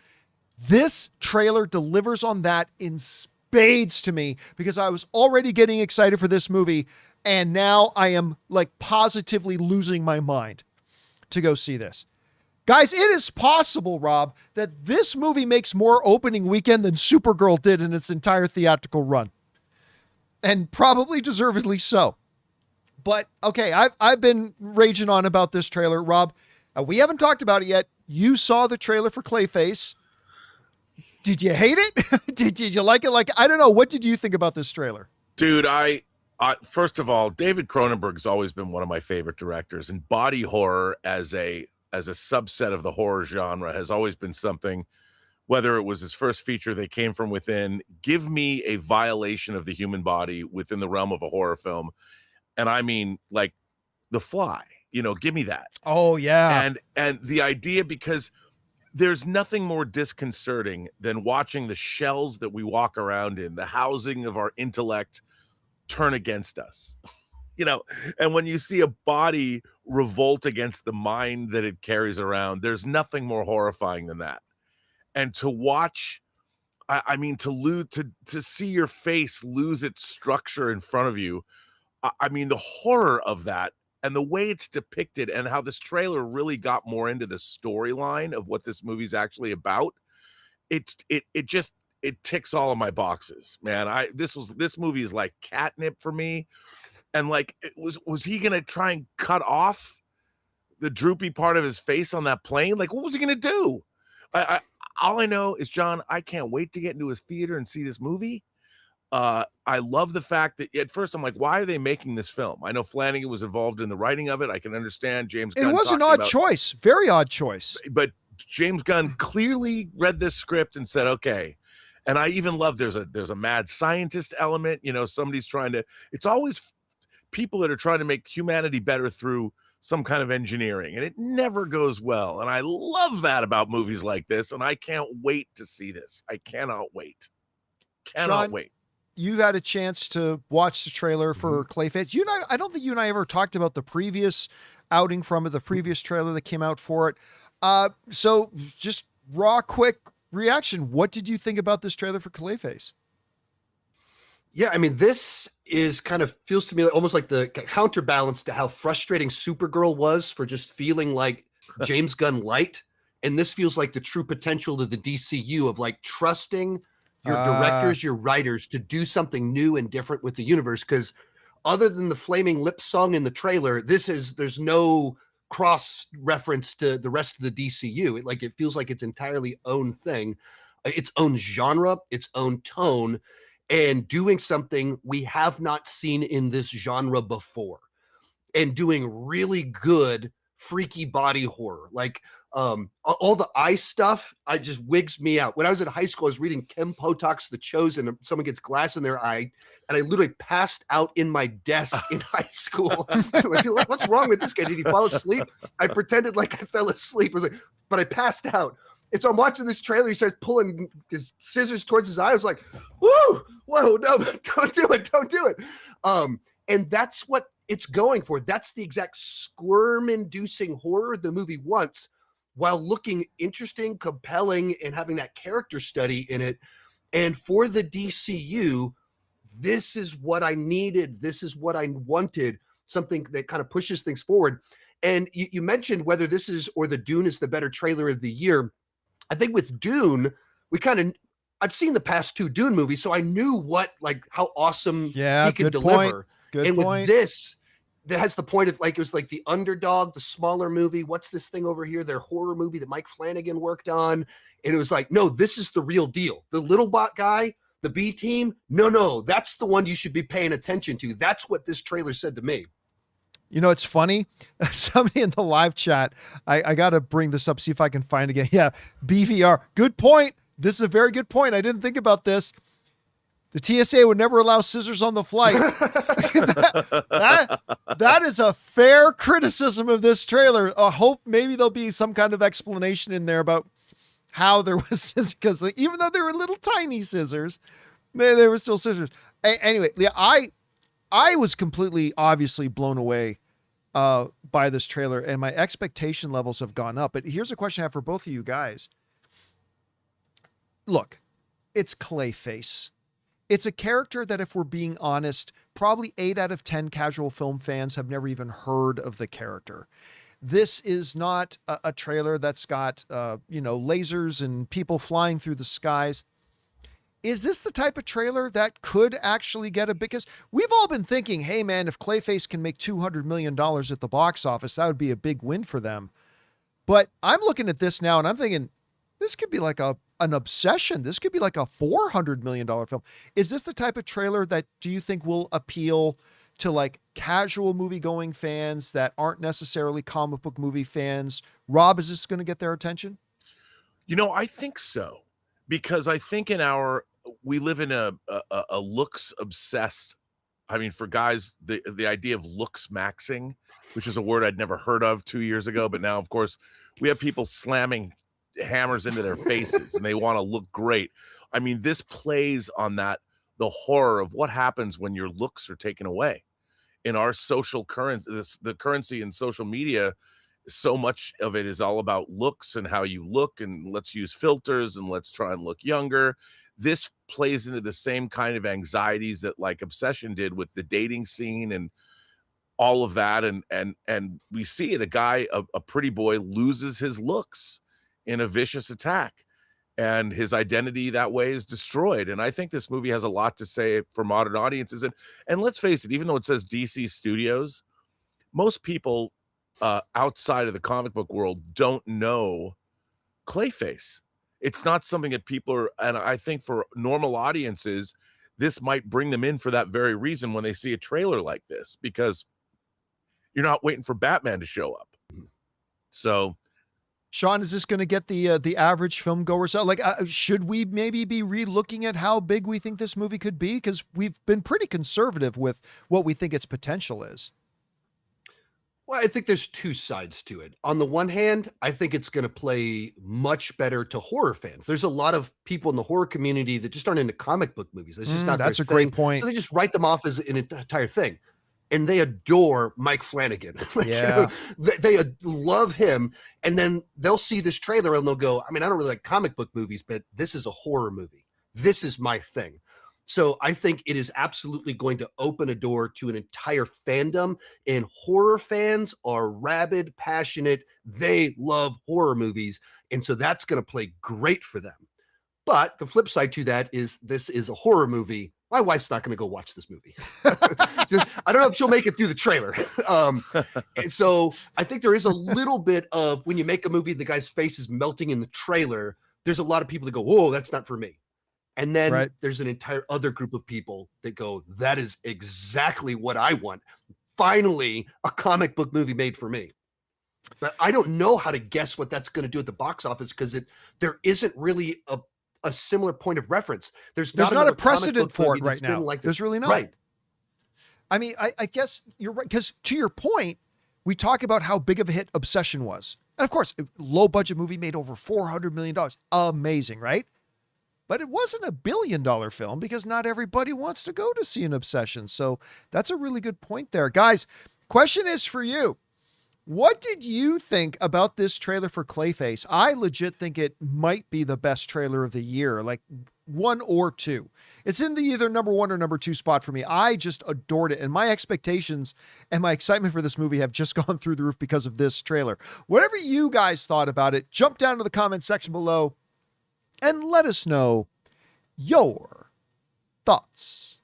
This trailer delivers on that in spades to me, because I was already getting excited for this movie. And now I am like positively losing my mind to go see this. Guys, it is possible, Rob, that this movie makes more opening weekend than Supergirl did in its entire theatrical run. And probably deservedly so. But okay, I've been raging on about this trailer. Rob, we haven't talked about it yet. You saw the trailer for Clayface. Did you hate it? did you like it? Like, I don't know. What did you think about this trailer? Dude, I first of all, David Cronenberg's always been one of my favorite directors, and body horror as a subset of the horror genre has always been something. Whether it was his first feature, They Came From Within, give me a violation of the human body within the realm of a horror film. And I mean, like The Fly, give me that. Oh yeah. And the idea, because there's nothing more disconcerting than watching the shells that we walk around in, the housing of our intellect, turn against us. And when you see a body revolt against the mind that it carries around, there's nothing more horrifying than that. And to watch, I mean, to see your face lose its structure in front of you, I mean, the horror of that and the way it's depicted and how this trailer really got more into the storyline of what this movie's actually about, it ticks all of my boxes, man. This movie is like catnip for me. And like, was he gonna try and cut off the droopy part of his face on that plane? Like, what was he gonna do? All I know is, John, I can't wait to get into his theater and see this movie. I love the fact that at first I'm like, why are they making this film? I know Flanagan was involved in the writing of it. I can understand James Gunn. It was an odd choice, very odd choice. But James Gunn clearly read this script and said, okay. And I even love there's a mad scientist element. Somebody's trying to. It's always people that are trying to make humanity better through some kind of engineering, and it never goes well. And I love that about movies like this, and I can't wait to see this. I cannot wait. Cannot wait. You had a chance to watch the trailer for Clayface. I don't think you and I ever talked about the previous outing from it, the previous trailer that came out for it. So just raw, quick reaction. What did you think about this trailer for Clayface? Yeah, I mean, this is kind of feels to me almost like the counterbalance to how frustrating Supergirl was for just feeling like James Gunn light. And this feels like the true potential of the DCU of like trusting your directors, your writers to do something new and different with the universe. Because other than the flaming lip song in the trailer, there's no cross reference to the rest of the DCU. It feels like its entirely own thing, its own genre, its own tone, and doing something we have not seen in this genre before, and doing really good freaky body horror. Like all the eye stuff, I just wigs me out. When I was in high school, I was reading Ken Potok's The Chosen, and someone gets glass in their eye, and I literally passed out in my desk in high school. Like, what's wrong with this guy? Did he fall asleep? I pretended like I fell asleep. I was like, but I passed out. And so I'm watching this trailer. He starts pulling his scissors towards his eye. I was like, whoa, no, don't do it. And that's what it's going for. That's the exact squirm-inducing horror the movie wants, while looking interesting, compelling, and having that character study in it. And for the DCU, this is what I needed. This is what I wanted, something that kind of pushes things forward. And you mentioned whether this is or the Dune is the better trailer of the year. I think with Dune, I've seen the past two Dune movies, so I knew how awesome he could deliver. Good point. With this, that has the point of it was like the underdog, the smaller movie. What's this thing over here? Their horror movie that Mike Flanagan worked on. And it was like, no, this is the real deal. The little bot guy, the B team. No, that's the one you should be paying attention to. That's what this trailer said to me. It's funny. Somebody in the live chat, I got to bring this up, see if I can find it again. Yeah, BVR. Good point. This is a very good point. I didn't think about this. The TSA would never allow scissors on the flight. that is a fair criticism of this trailer. I hope maybe there'll be some kind of explanation in there about how there was scissors, because even though they were little tiny scissors, they were still scissors. Anyway, I was completely, obviously blown away by this trailer, and my expectation levels have gone up. But here's a question I have for both of you guys. Look, it's Clayface. It's a character that, if we're being honest, probably 8 out of 10 casual film fans have never even heard of the character. This is not a trailer that's got, lasers and people flying through the skies. Is this the type of trailer that could actually get because we've all been thinking, hey man, if Clayface can make $200 million at the box office, that would be a big win for them. But I'm looking at this now and I'm thinking, this could be like an obsession. This could be like a $400 million film. Is this the type of trailer that do you think will appeal to like casual movie going fans that aren't necessarily comic book movie fans? Rob, is this going to get their attention? I think so, because I think we live in a looks obsessed. I mean, for guys, the idea of looks maxing, which is a word I'd never heard of 2 years ago, but now, of course, we have people slamming hammers into their faces and they want to look great. I mean, this plays on the horror of what happens when your looks are taken away in our social currency. The currency in social media, so much of it is all about looks and how you look, and let's use filters and let's try and look younger. This plays into the same kind of anxieties that like Obsession did with the dating scene and all of that. And we see it, a pretty boy loses his looks in a vicious attack, and his identity that way is destroyed. And I think this movie has a lot to say for modern audiences. And let's face it, even though it says DC Studios, most people outside of the comic book world don't know Clayface. It's not something that people are, and I think for normal audiences, this might bring them in for that very reason when they see a trailer like this, because you're not waiting for Batman to show up. So, Sean, is this going to get the average film goer? So, should we maybe be re-looking at how big we think this movie could be? Because we've been pretty conservative with what we think its potential is. Well, I think there's two sides to it. On the one hand, I think it's going to play much better to horror fans. There's a lot of people in the horror community that just aren't into comic book movies. That's just not that's their a great thing. point. So they just write them off as an entire thing. And they adore Mike Flanagan. They love him. And then they'll see this trailer and they'll go, I mean, I don't really like comic book movies, but this is a horror movie. This is my thing. So I think it is absolutely going to open a door to an entire fandom, and horror fans are rabid, passionate. They love horror movies. And so that's going to play great for them. But the flip side to that is this is a horror movie. My wife's not going to go watch this movie. I don't know if she'll make it through the trailer. And so I think there is a little bit of, when you make a movie, the guy's face is melting in the trailer. There's a lot of people that go, whoa, that's not for me. And then there's an entire other group of people that go, that is exactly what I want. Finally, a comic book movie made for me. But I don't know how to guess what that's going to do at the box office, because there isn't really a similar point of reference. There's not a precedent for it right now. There's really not. Right. I mean, I guess you're right, because to your point, we talk about how big of a hit Obsession was. And of course, low budget movie made over $400 million. Amazing, right? But it wasn't a $1 billion film because not everybody wants to go to see an Obsession. So that's a really good point there. Guys, question is for you. What did you think about this trailer for Clayface? I legit think it might be the best trailer of the year, like 1 or 2. It's in the either number 1 or number 2 spot for me. I just adored it. And my expectations and my excitement for this movie have just gone through the roof because of this trailer. Whatever you guys thought about it, jump down to the comment section below and let us know your thoughts.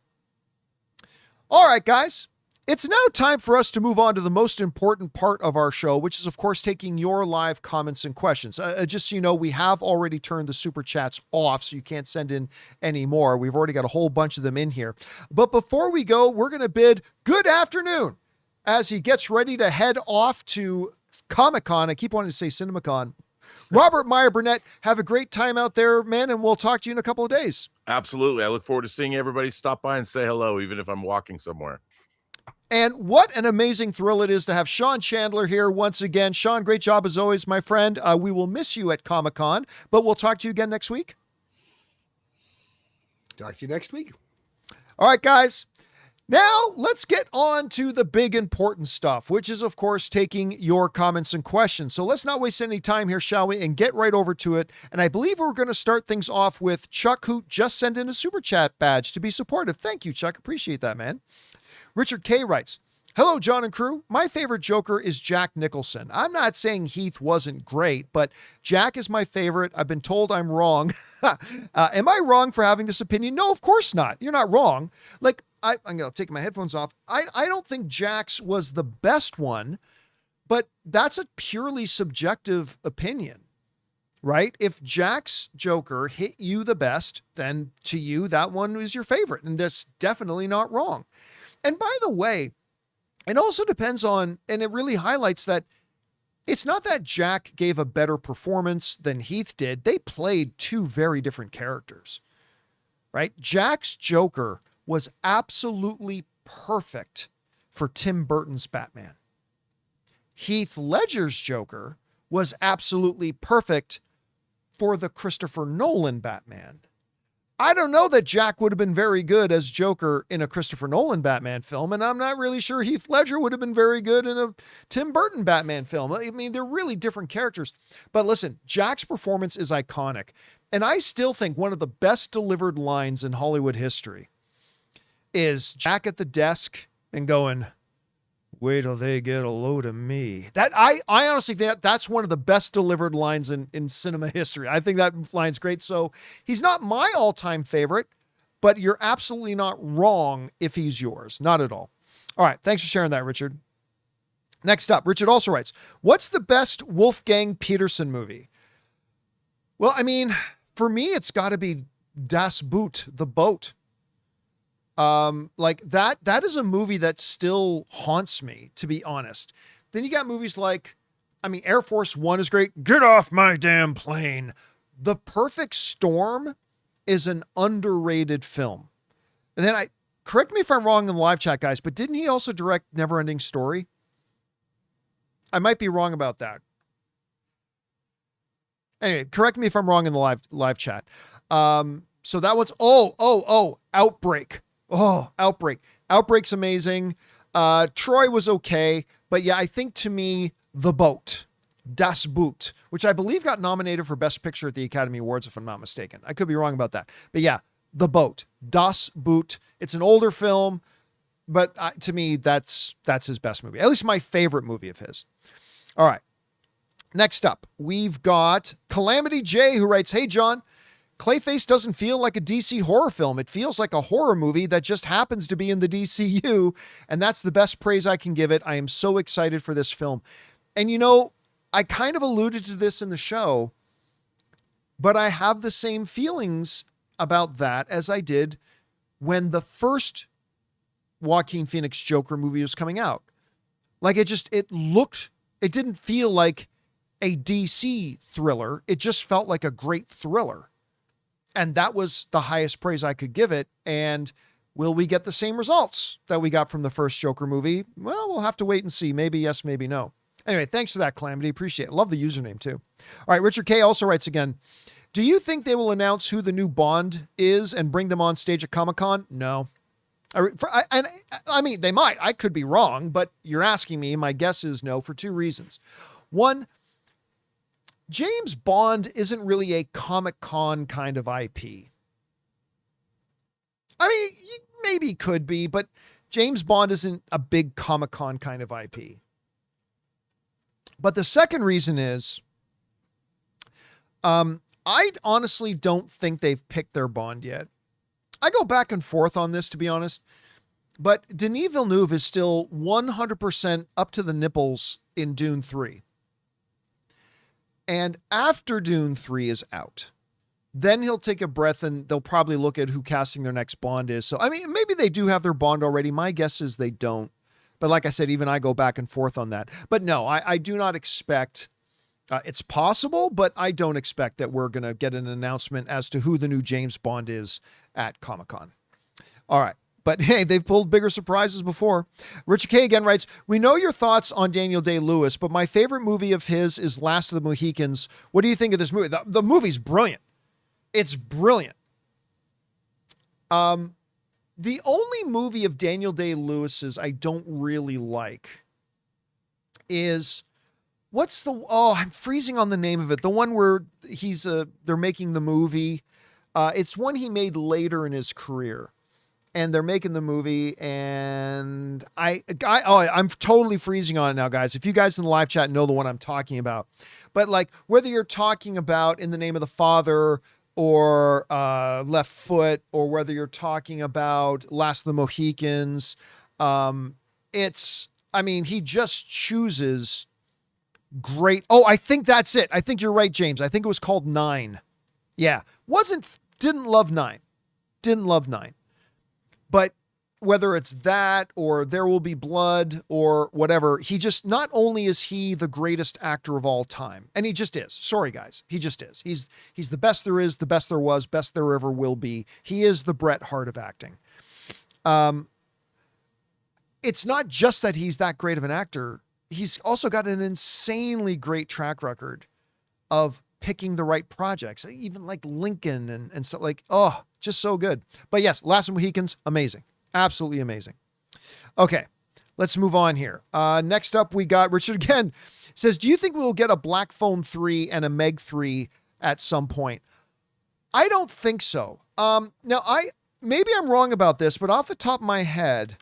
All right, guys. It's now time for us to move on to the most important part of our show, which is, of course, taking your live comments and questions. Just so you know, we have already turned the super chats off, so you can't send in any more. We've already got a whole bunch of them in here. But before we go, we're going to bid good afternoon as he gets ready to head off to Comic-Con. I keep wanting to say CinemaCon. Robert Meyer Burnett, have a great time out there, man, and we'll talk to you in a couple of days. Absolutely. I look forward to seeing everybody stop by and say hello, even if I'm walking somewhere. And what an amazing thrill it is to have Sean Chandler here once again. Sean, great job as always, my friend. We will miss you at Comic-Con, but we'll talk to you again next week. Talk to you next week. All right, guys. Now, let's get on to the big important stuff, which is, of course, taking your comments and questions. So let's not waste any time here, shall we, and get right over to it. And I believe we're going to start things off with Chuck, who just sent in a super chat badge to be supportive. Thank you, Chuck. Appreciate that, man. Richard K. writes, hello, John and crew. My favorite Joker is Jack Nicholson. I'm not saying Heath wasn't great, but Jack is my favorite. I've been told I'm wrong. Am I wrong for having this opinion? No, of course not. You're not wrong. Like, I'm going to take my headphones off. I don't think Jack's was the best one, but that's a purely subjective opinion, right? If Jack's Joker hit you the best, then to you, that one is your favorite. And that's definitely not wrong. And by the way, it also depends on, and it really highlights that it's not that Jack gave a better performance than Heath did. They played two very different characters, right? Jack's Joker was absolutely perfect for Tim Burton's Batman. Heath Ledger's Joker was absolutely perfect for the Christopher Nolan Batman. I don't know that Jack would have been very good as Joker in a Christopher Nolan Batman film, and I'm not really sure Heath Ledger would have been very good in a Tim Burton Batman film. I mean, they're really different characters. But listen, Jack's performance is iconic, and I still think one of the best delivered lines in Hollywood history is Jack at the desk and going, wait till they get a load of me. That I honestly think that's one of the best delivered lines in cinema history. I think that line's great. So he's not my all-time favorite, but you're absolutely not wrong if he's yours. Not at all. All right. Thanks for sharing that, Richard. Next up, Richard also writes, what's the best Wolfgang Peterson movie? Well, I mean, for me, it's got to be Das Boot, The Boat. Like that is a movie that still haunts me, to be honest. Then you got movies like, I mean, Air Force One is great. Get off my damn plane. The Perfect Storm is an underrated film. And then correct me if I'm wrong in the live chat, guys, but didn't he also direct Neverending Story? I might be wrong about that. Anyway, correct me if I'm wrong in the live chat. So that was, Outbreak. Oh, Outbreak. Outbreak's amazing. Troy was okay. But yeah, I think to me, The Boat, Das Boot, which I believe got nominated for Best Picture at the Academy Awards, if I'm not mistaken. I could be wrong about that. But yeah, The Boat, Das Boot. It's an older film, but to me, that's his best movie. At least my favorite movie of his. All right. Next up, we've got Calamity J, who writes, hey, John, Clayface doesn't feel like a DC horror film. It feels like a horror movie that just happens to be in the DCU, and that's the best praise I can give it. I am so excited for this film. And you know, I kind of alluded to this in the show, but I have the same feelings about that as I did when the first Joaquin Phoenix Joker movie was coming out. Like it didn't feel like a DC thriller. It just felt like a great thriller. And that was the highest praise I could give it. And will we get the same results that we got from the first Joker movie? Well, we'll have to wait and see. Maybe yes, maybe no. Anyway, thanks for that, Calamity. Appreciate it. Love the username too. All right, Richard K. also writes again, do you think they will announce who the new Bond is and bring them on stage at Comic-Con? No. I mean, they might. I could be wrong, but you're asking me. My guess is no for two reasons. One, James Bond isn't really a Comic-Con kind of IP. I mean, maybe could be, but James Bond isn't a big Comic-Con kind of IP. But the second reason is, I honestly don't think they've picked their Bond yet. I go back and forth on this, to be honest, but Denis Villeneuve is still 100% up to the nipples in Dune 3. And after Dune 3 is out, then he'll take a breath and they'll probably look at who casting their next Bond is. So, I mean, maybe they do have their Bond already. My guess is they don't. But like I said, even I go back and forth on that. But no, I do not expect, it's possible, but I don't expect that we're going to get an announcement as to who the new James Bond is at Comic-Con. All right. But hey, they've pulled bigger surprises before. Richard K. again writes, we know your thoughts on Daniel Day-Lewis, but my favorite movie of his is Last of the Mohicans. What do you think of this movie? The movie's brilliant. It's brilliant. The only movie of Daniel Day-Lewis's I don't really like is I'm freezing on the name of it. The one where they're making the movie. It's one he made later in his career, and they're making the movie, and I'm totally freezing on it now, guys. If you guys in the live chat know the one I'm talking about, but like whether you're talking about In the Name of the Father or Left Foot, or whether you're talking about Last of the Mohicans, he just chooses great. Oh, I think that's it. I think you're right, James. I think it was called 9. Yeah. Didn't love 9. But whether it's that or There Will Be Blood or whatever, he just, not only is he the greatest actor of all time, and he just is. Sorry, guys. He just is. He's the best there is, the best there was, best there ever will be. He is the Bret Hart of acting. It's not just that he's that great of an actor. He's also got an insanely great track record of picking the right projects, even like Lincoln and so just so good. But yes, Last of the Mohicans, amazing. Absolutely amazing. Okay, let's move on here. Next up, we got Richard again. Says, do you think we'll get a Black Phone 3 and a Meg 3 at some point? I don't think so. Now, maybe I'm wrong about this, but off the top of my head,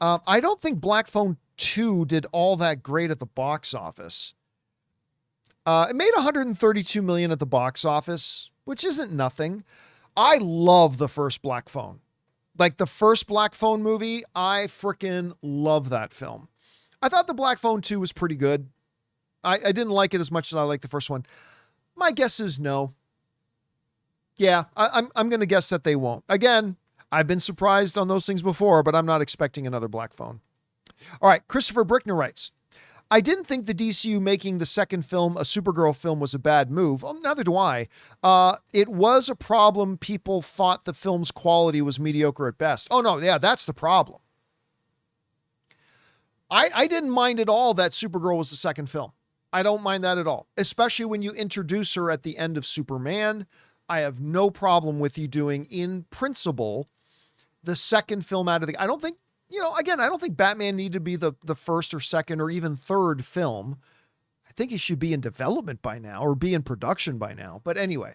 I don't think Black Phone 2 did all that great at the box office. It made $132 million at the box office, which isn't nothing. I love the first Black Phone. Like the first Black Phone movie, I freaking love that film. I thought the Black Phone 2 was pretty good. I didn't like it as much as I liked the first one. My guess is no. Yeah, I'm going to guess that they won't. Again, I've been surprised on those things before, but I'm not expecting another Black Phone. All right, Christopher Brickner writes, I didn't think the DCU making the second film a Supergirl film was a bad move. Well, neither do I. It was a problem. People thought the film's quality was mediocre at best. Oh, no, yeah, that's the problem. I didn't mind at all that Supergirl was the second film. I don't mind that at all, especially when you introduce her at the end of Superman. I have no problem with you doing, in principle, the second film out of the... I don't think Batman needed to be the first or second or even third film. I think he should be in development by now or be in production by now. But anyway,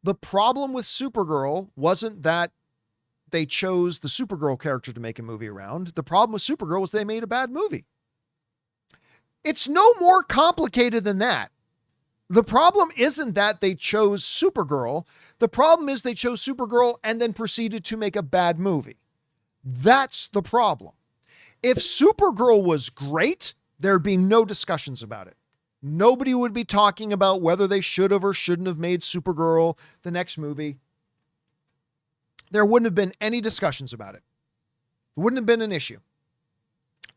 the problem with Supergirl wasn't that they chose the Supergirl character to make a movie around. The problem with Supergirl was they made a bad movie. It's no more complicated than that. The problem isn't that they chose Supergirl. The problem is they chose Supergirl and then proceeded to make a bad movie. That's the problem. If Supergirl was great, there'd be no discussions about it. Nobody would be talking about whether they should have or shouldn't have made Supergirl the next movie. There wouldn't have been any discussions about it. It wouldn't have been an issue.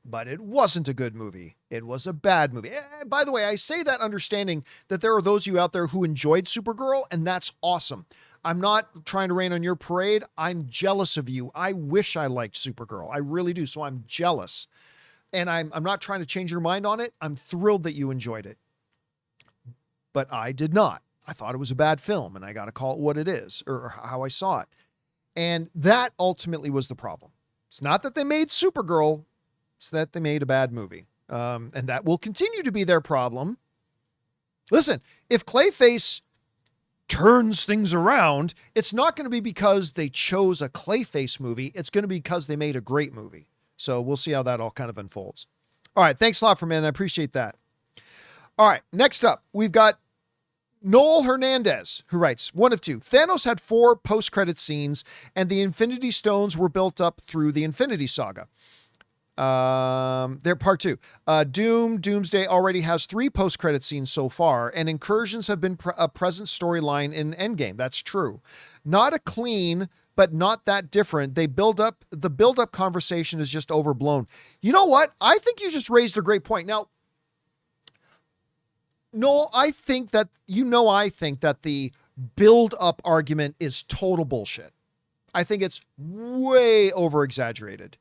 But it wasn't a good movie. It was a bad movie. By the way, I say that understanding that there are those of you out there who enjoyed Supergirl, and that's awesome. I'm not trying to rain on your parade. I'm jealous of you. I wish I liked Supergirl. I really do. So I'm jealous. And I'm not trying to change your mind on it. I'm thrilled that you enjoyed it. But I did not. I thought it was a bad film, and I got to call it what it is, or how I saw it. And that ultimately was the problem. It's not that they made Supergirl. It's that they made a bad movie. And that will continue to be their problem. Listen, if Clayface turns things around, it's not going to be because they chose a Clayface movie. It's going to be because they made a great movie. So we'll see how that all kind of unfolds. All right. Thanks a lot for man. I appreciate that. All right. Next up, we've got Noel Hernandez, who writes, one of two. Thanos had 4 post-credit scenes, and the Infinity Stones were built up through the Infinity Saga. They're part 2. Doomsday already has 3 post-credit scenes so far, and incursions have been a present storyline in Endgame. That's true. Not a clean, but not that different. The build-up conversation is just overblown. You know what? I think you just raised a great point. Now, Noel, I think that the build-up argument is total bullshit. I think it's way over-exaggerated.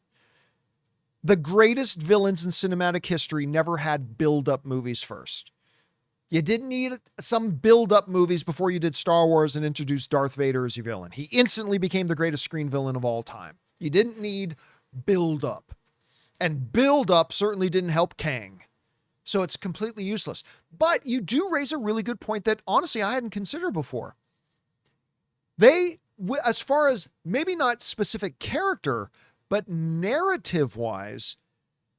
The greatest villains in cinematic history never had build-up movies first. You didn't need some build-up movies before you did Star Wars and introduced Darth Vader as your villain. He instantly became the greatest screen villain of all time. You didn't need build-up. And build-up certainly didn't help Kang. So it's completely useless. But you do raise a really good point that, honestly, I hadn't considered before. They, as far as maybe not specific character, but narrative-wise,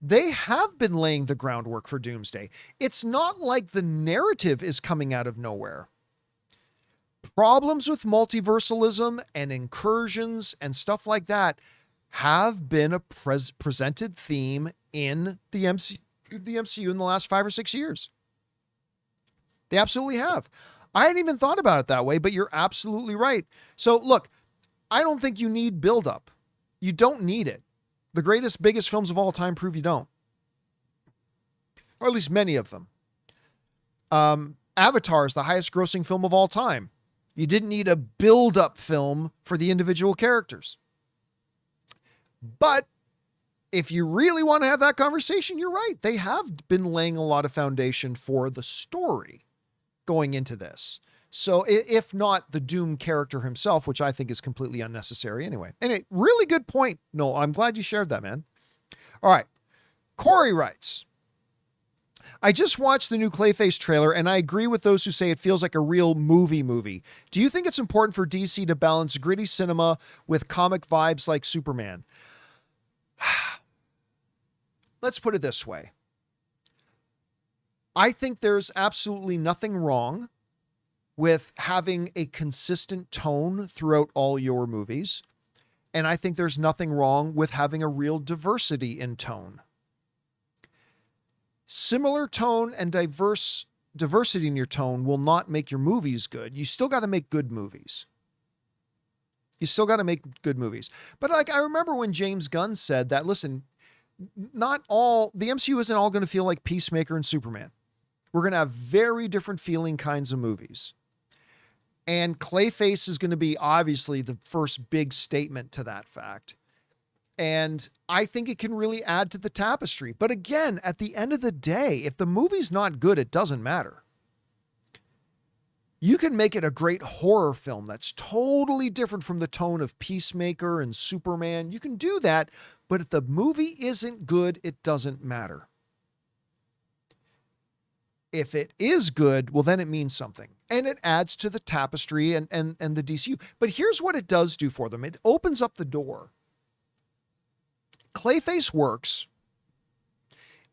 they have been laying the groundwork for Doomsday. It's not like the narrative is coming out of nowhere. Problems with multiversalism and incursions and stuff like that have been a presented theme in the MCU in the last 5 or 6 years. They absolutely have. I hadn't even thought about it that way, but you're absolutely right. So look, I don't think you need buildup. You don't need it. The greatest, biggest films of all time prove you don't. Or at least many of them. Avatar is the highest grossing film of all time. You didn't need a build-up film for the individual characters. But if you really want to have that conversation, you're right. They have been laying a lot of foundation for the story going into this. So if not the Doom character himself, which I think is completely unnecessary anyway. Anyway, really good point. No, I'm glad you shared that, man. All right. Corey writes, I just watched the new Clayface trailer and I agree with those who say it feels like a real movie. Do you think it's important for DC to balance gritty cinema with comic vibes like Superman? Let's put it this way. I think there's absolutely nothing wrong with having a consistent tone throughout all your movies. And I think there's nothing wrong with having a real diversity in tone. Similar tone and diversity in your tone will not make your movies good. You still got to make good movies. But like, I remember when James Gunn said that, listen, not all, the MCU isn't all going to feel like Peacemaker and Superman. We're going to have very different feeling kinds of movies. And Clayface is going to be obviously the first big statement to that fact. And I think it can really add to the tapestry. But again, at the end of the day, if the movie's not good, it doesn't matter. You can make it a great horror film that's totally different from the tone of Peacemaker and Superman. You can do that, but if the movie isn't good, it doesn't matter. If it is good, well, then it means something. And it adds to the tapestry and the DCU. But here's what it does do for them. It opens up the door. Clayface works.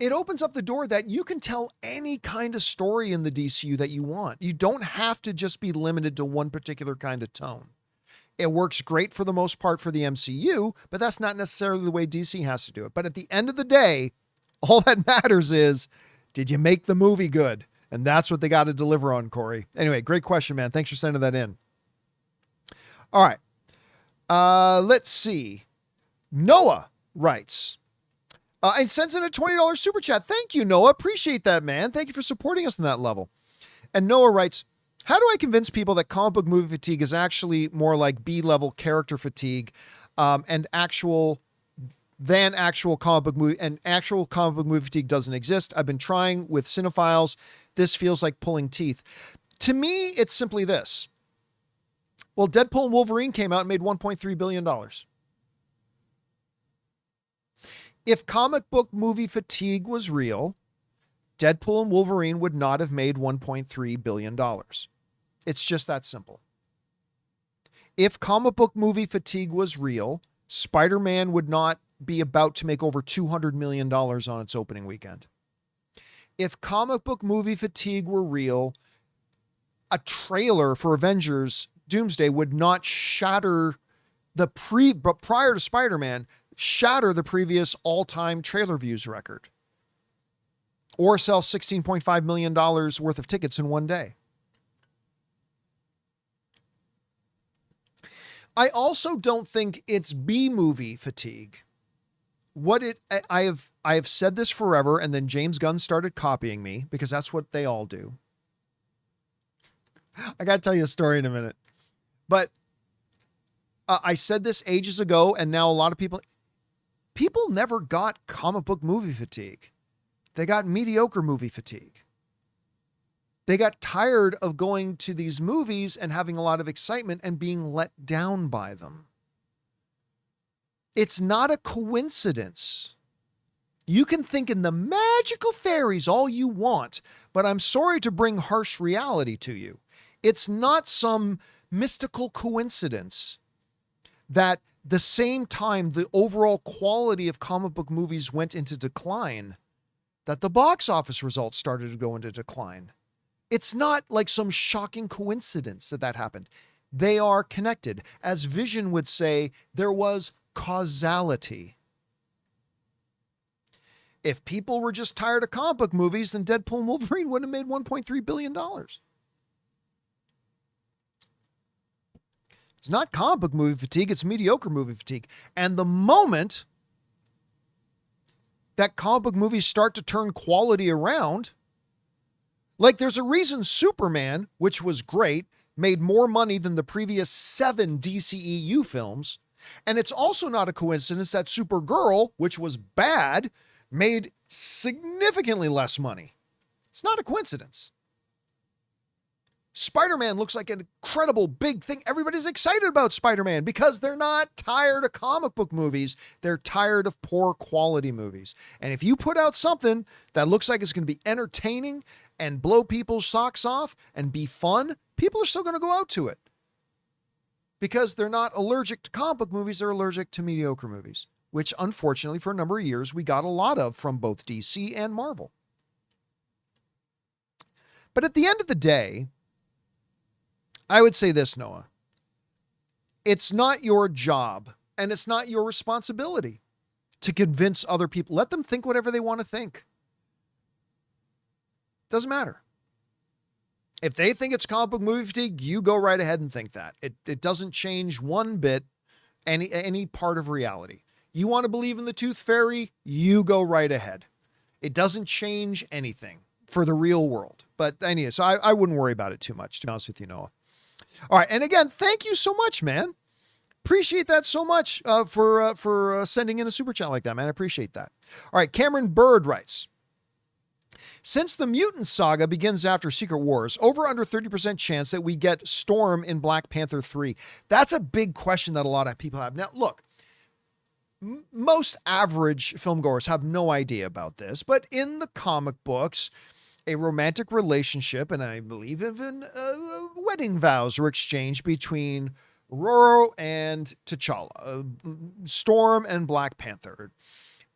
It opens up the door that you can tell any kind of story in the DCU that you want. You don't have to just be limited to one particular kind of tone. It works great for the most part for the MCU, but that's not necessarily the way DC has to do it. But at the end of the day, all that matters is, did you make the movie good? And that's what they got to deliver on, Corey. Anyway, great question, man. Thanks for sending that in. All right. Let's see. Noah writes, and sends in a $20 super chat. Thank you, Noah. Appreciate that, man. Thank you for supporting us on that level. And Noah writes, how do I convince people that comic book movie fatigue is actually more like B-level character fatigue and actual comic book movie, and actual comic book movie fatigue doesn't exist? I've been trying with cinephiles. This feels like pulling teeth. To me, it's simply this. Well, Deadpool and Wolverine came out and made $1.3 billion. If comic book movie fatigue was real, Deadpool and Wolverine would not have made $1.3 billion. It's just that simple. If comic book movie fatigue was real, Spider-Man would not be about to make over $200 million on its opening weekend. If comic book movie fatigue were real, a trailer for Avengers Doomsday would not shatter prior to Spider-Man, shatter the previous all-time trailer views record or sell $16.5 million worth of tickets in one day. I also don't think it's B-movie fatigue. I have said this forever, and then James Gunn started copying me because that's what they all do. I got to tell you a story in a minute, but I said this ages ago, and now a lot of people never got comic book movie fatigue. They got mediocre movie fatigue. They got tired of going to these movies and having a lot of excitement and being let down by them. It's not a coincidence. You can think in the magical fairies all you want, but I'm sorry to bring harsh reality to you. It's not some mystical coincidence that the same time the overall quality of comic book movies went into decline, that the box office results started to go into decline. It's not like some shocking coincidence that that happened. They are connected. As Vision would say, there was causality. If people were just tired of comic book movies, then Deadpool and Wolverine would have made $1.3 billion. It's not comic book movie fatigue, it's mediocre movie fatigue. And the moment that comic book movies start to turn quality around, like there's a reason Superman, which was great, made more money than the previous 7 DCEU films. And it's also not a coincidence that Supergirl, which was bad, made significantly less money. It's not a coincidence. Spider-Man looks like an incredible big thing. Everybody's excited about Spider-Man because they're not tired of comic book movies. They're tired of poor quality movies. And if you put out something that looks like it's going to be entertaining and blow people's socks off and be fun, people are still going to go out to it. Because they're not allergic to comic book movies, they're allergic to mediocre movies, which unfortunately for a number of years we got a lot of from both DC and Marvel. But at the end of the day, I would say this, Noah. It's not your job and it's not your responsibility to convince other people. Let them think whatever they want to think. Doesn't matter. If they think it's comic book movie fatigue, you go right ahead and think that. It doesn't change one bit any part of reality. You want to believe in the Tooth Fairy, you go right ahead. It doesn't change anything for the real world. But anyway, so I wouldn't worry about it too much, to be honest with you, Noah. All right. And again, thank you so much, man. Appreciate that so much for sending in a super chat like that, man. I appreciate that. All right. Cameron Bird writes, since the mutant saga begins after Secret Wars, over under 30% chance that we get Storm in Black Panther 3. That's a big question that a lot of people have. Now, look, most average filmgoers have no idea about this, but in the comic books, a romantic relationship, and I believe even wedding vows were exchanged between Roro and T'Challa, Storm and Black Panther.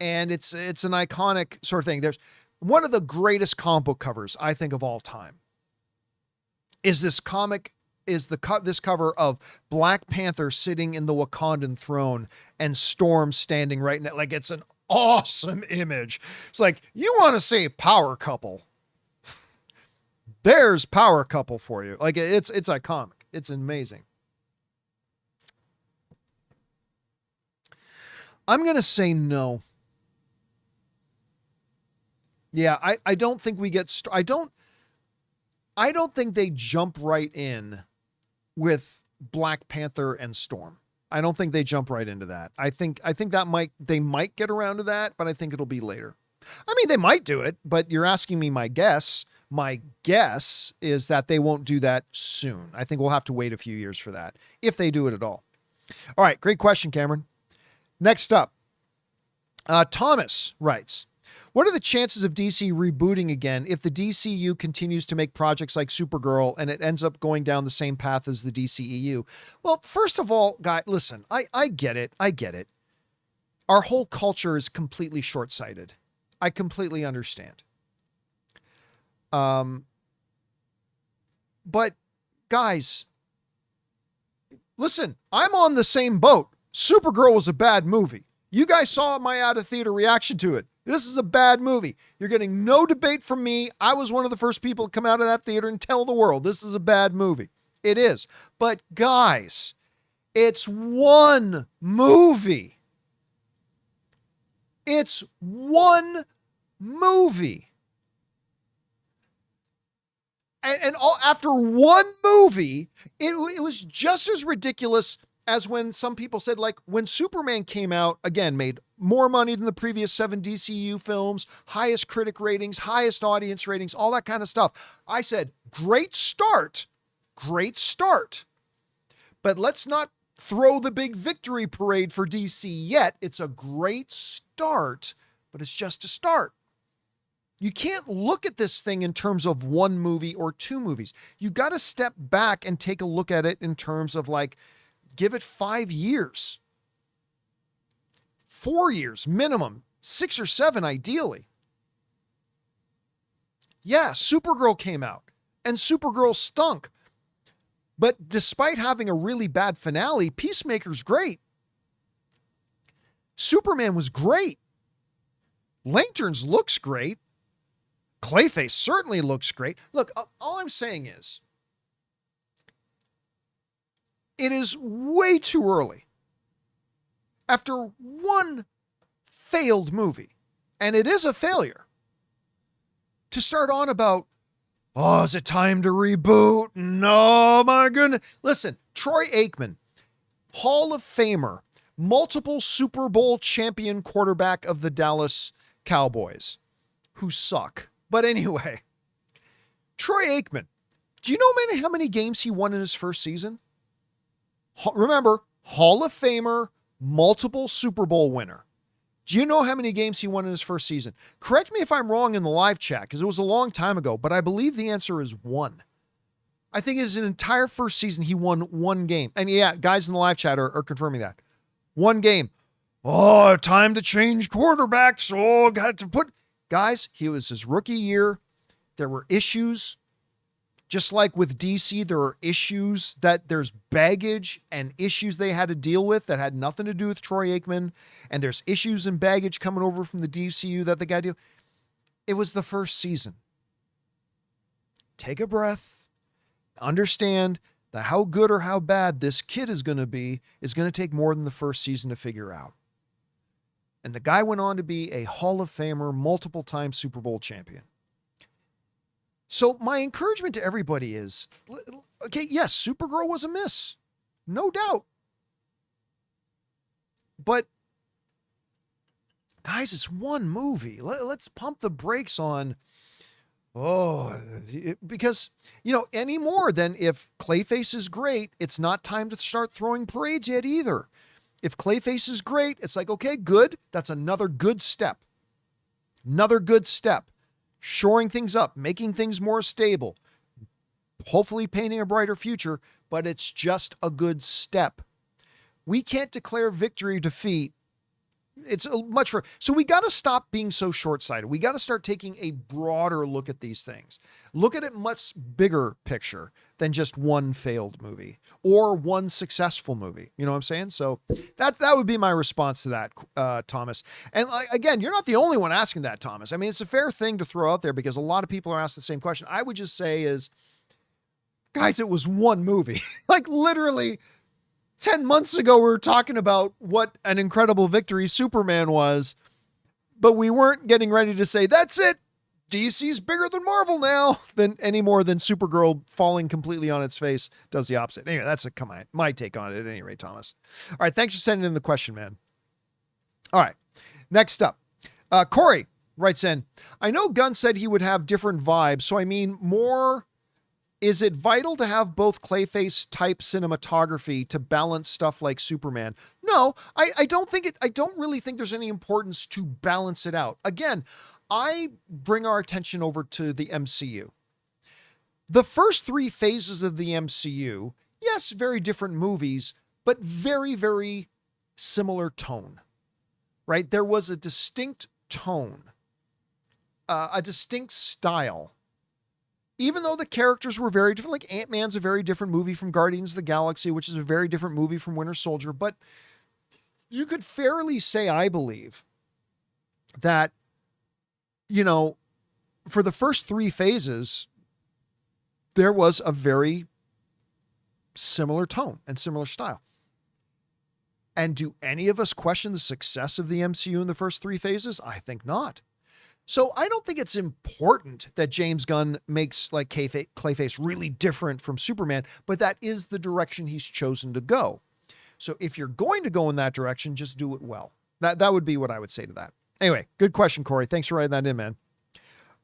And it's an iconic sort of thing. There's one of the greatest comic book covers, I think, of all time. Is this cover of Black Panther sitting in the Wakandan throne and Storm standing right in it. Like, it's an awesome image. It's like, you want to see power couple. There's power couple for you. Like, it's iconic. It's amazing. I'm going to say no. Yeah, I don't think we get, I don't think they jump right in with Black Panther and Storm. I don't think they jump right into that. I think that they might get around to that, but I think it'll be later. I mean, they might do it, but you're asking me my guess. My guess is that they won't do that soon. I think we'll have to wait a few years for that, if they do it at all. All right, great question, Cameron. Next up, Thomas writes, what are the chances of DC rebooting again if the DCU continues to make projects like Supergirl and it ends up going down the same path as the DCEU? Well, first of all, guy, listen, I get it. I get it. Our whole culture is completely short-sighted. I completely understand. But guys, listen, I'm on the same boat. Supergirl was a bad movie. You guys saw my out of theater reaction to it. This is a bad movie. You're getting no debate from me. I was one of the first people to come out of that theater and tell the world this is a bad movie. It is. But guys, it's one movie. It's one movie. And all after one movie, it was just as ridiculous as when some people said, like, when Superman came out, again, made more money than the previous 7 DCU films, highest critic ratings, highest audience ratings, all that kind of stuff. I said, great start. But let's not throw the big victory parade for DC yet. It's a great start, but it's just a start. You can't look at this thing in terms of one movie or 2 movies. You got to step back and take a look at it in terms of, like, give it 5 years, 4 years minimum, 6 or 7 ideally. Yeah, Supergirl came out and Supergirl stunk. But despite having a really bad finale, Peacemaker's great. Superman was great. Lanterns looks great. Clayface certainly looks great. Look, all I'm saying is, it is way too early after one failed movie, and it is a failure, to start on about, oh, is it time to reboot? No, my goodness. Listen, Troy Aikman, Hall of Famer, multiple Super Bowl champion quarterback of the Dallas Cowboys, who suck. But anyway, Troy Aikman, do you know how many games he won in his first season? Remember, Hall of Famer, multiple Super Bowl winner. Do you know how many games he won in his first season? Correct me if I'm wrong in the live chat, because it was a long time ago, but I believe the answer is 1. I think his entire first season, he won 1 game. And yeah, guys in the live chat are confirming that. 1 game. Oh, time to change quarterbacks. Oh, got to put... Guys, he was his rookie year. There were issues. Just like with DC, there are issues that there's baggage and issues they had to deal with that had nothing to do with Troy Aikman. And there's issues and baggage coming over from the DCU that the guy do. It was the first season. Take a breath. Understand that how good or how bad this kid is going to be is going to take more than the first season to figure out. And the guy went on to be a Hall of Famer, multiple-time Super Bowl champion. So my encouragement to everybody is, okay, yes, Supergirl was a miss. No doubt. But, guys, it's one movie. Let's pump the brakes on, because, any more than if Clayface is great, it's not time to start throwing parades yet either. If Clayface is great, it's like, okay, good. That's another good step. Another good step. Shoring things up, making things more stable, hopefully painting a brighter future, but it's just a good step. We can't declare victory or defeat. It's much for, so we got to stop being so short-sighted. We got to start taking a broader look at these things. Look at it much bigger picture than just one failed movie or one successful movie. You know what I'm saying? So that would be my response to that, Thomas. And again, you're not the only one asking that, Thomas. I mean, it's a fair thing to throw out there because a lot of people are asking the same question. I would just say is, guys, it was one movie. Like literally 10 months ago, we were talking about what an incredible victory Superman was, but we weren't getting ready to say, that's it. DC's bigger than Marvel now, than any more than Supergirl falling completely on its face does the opposite. Anyway, that's my take on it at any rate, Thomas. All right. Thanks for sending in the question, man. All right. Next up, Corey writes in, I know Gunn said he would have different vibes. So I mean more, is it vital to have both Clayface type cinematography to balance stuff like Superman? No, I don't really think there's any importance to balance it out. Again, I bring our attention over to the MCU. The first 3 phases of the MCU, yes, very different movies, but very, very similar tone, right? There was a distinct tone, a distinct style. Even though the characters were very different, like Ant-Man's a very different movie from Guardians of the Galaxy, which is a very different movie from Winter Soldier. But you could fairly say, I believe, that, for the first 3 phases, there was a very similar tone and similar style. And do any of us question the success of the MCU in the first 3 phases? I think not. So I don't think it's important that James Gunn makes like Clayface really different from Superman, but that is the direction he's chosen to go. So if you're going to go in that direction, just do it well. That would be what I would say to that. Anyway, good question, Corey. Thanks for writing that in, man.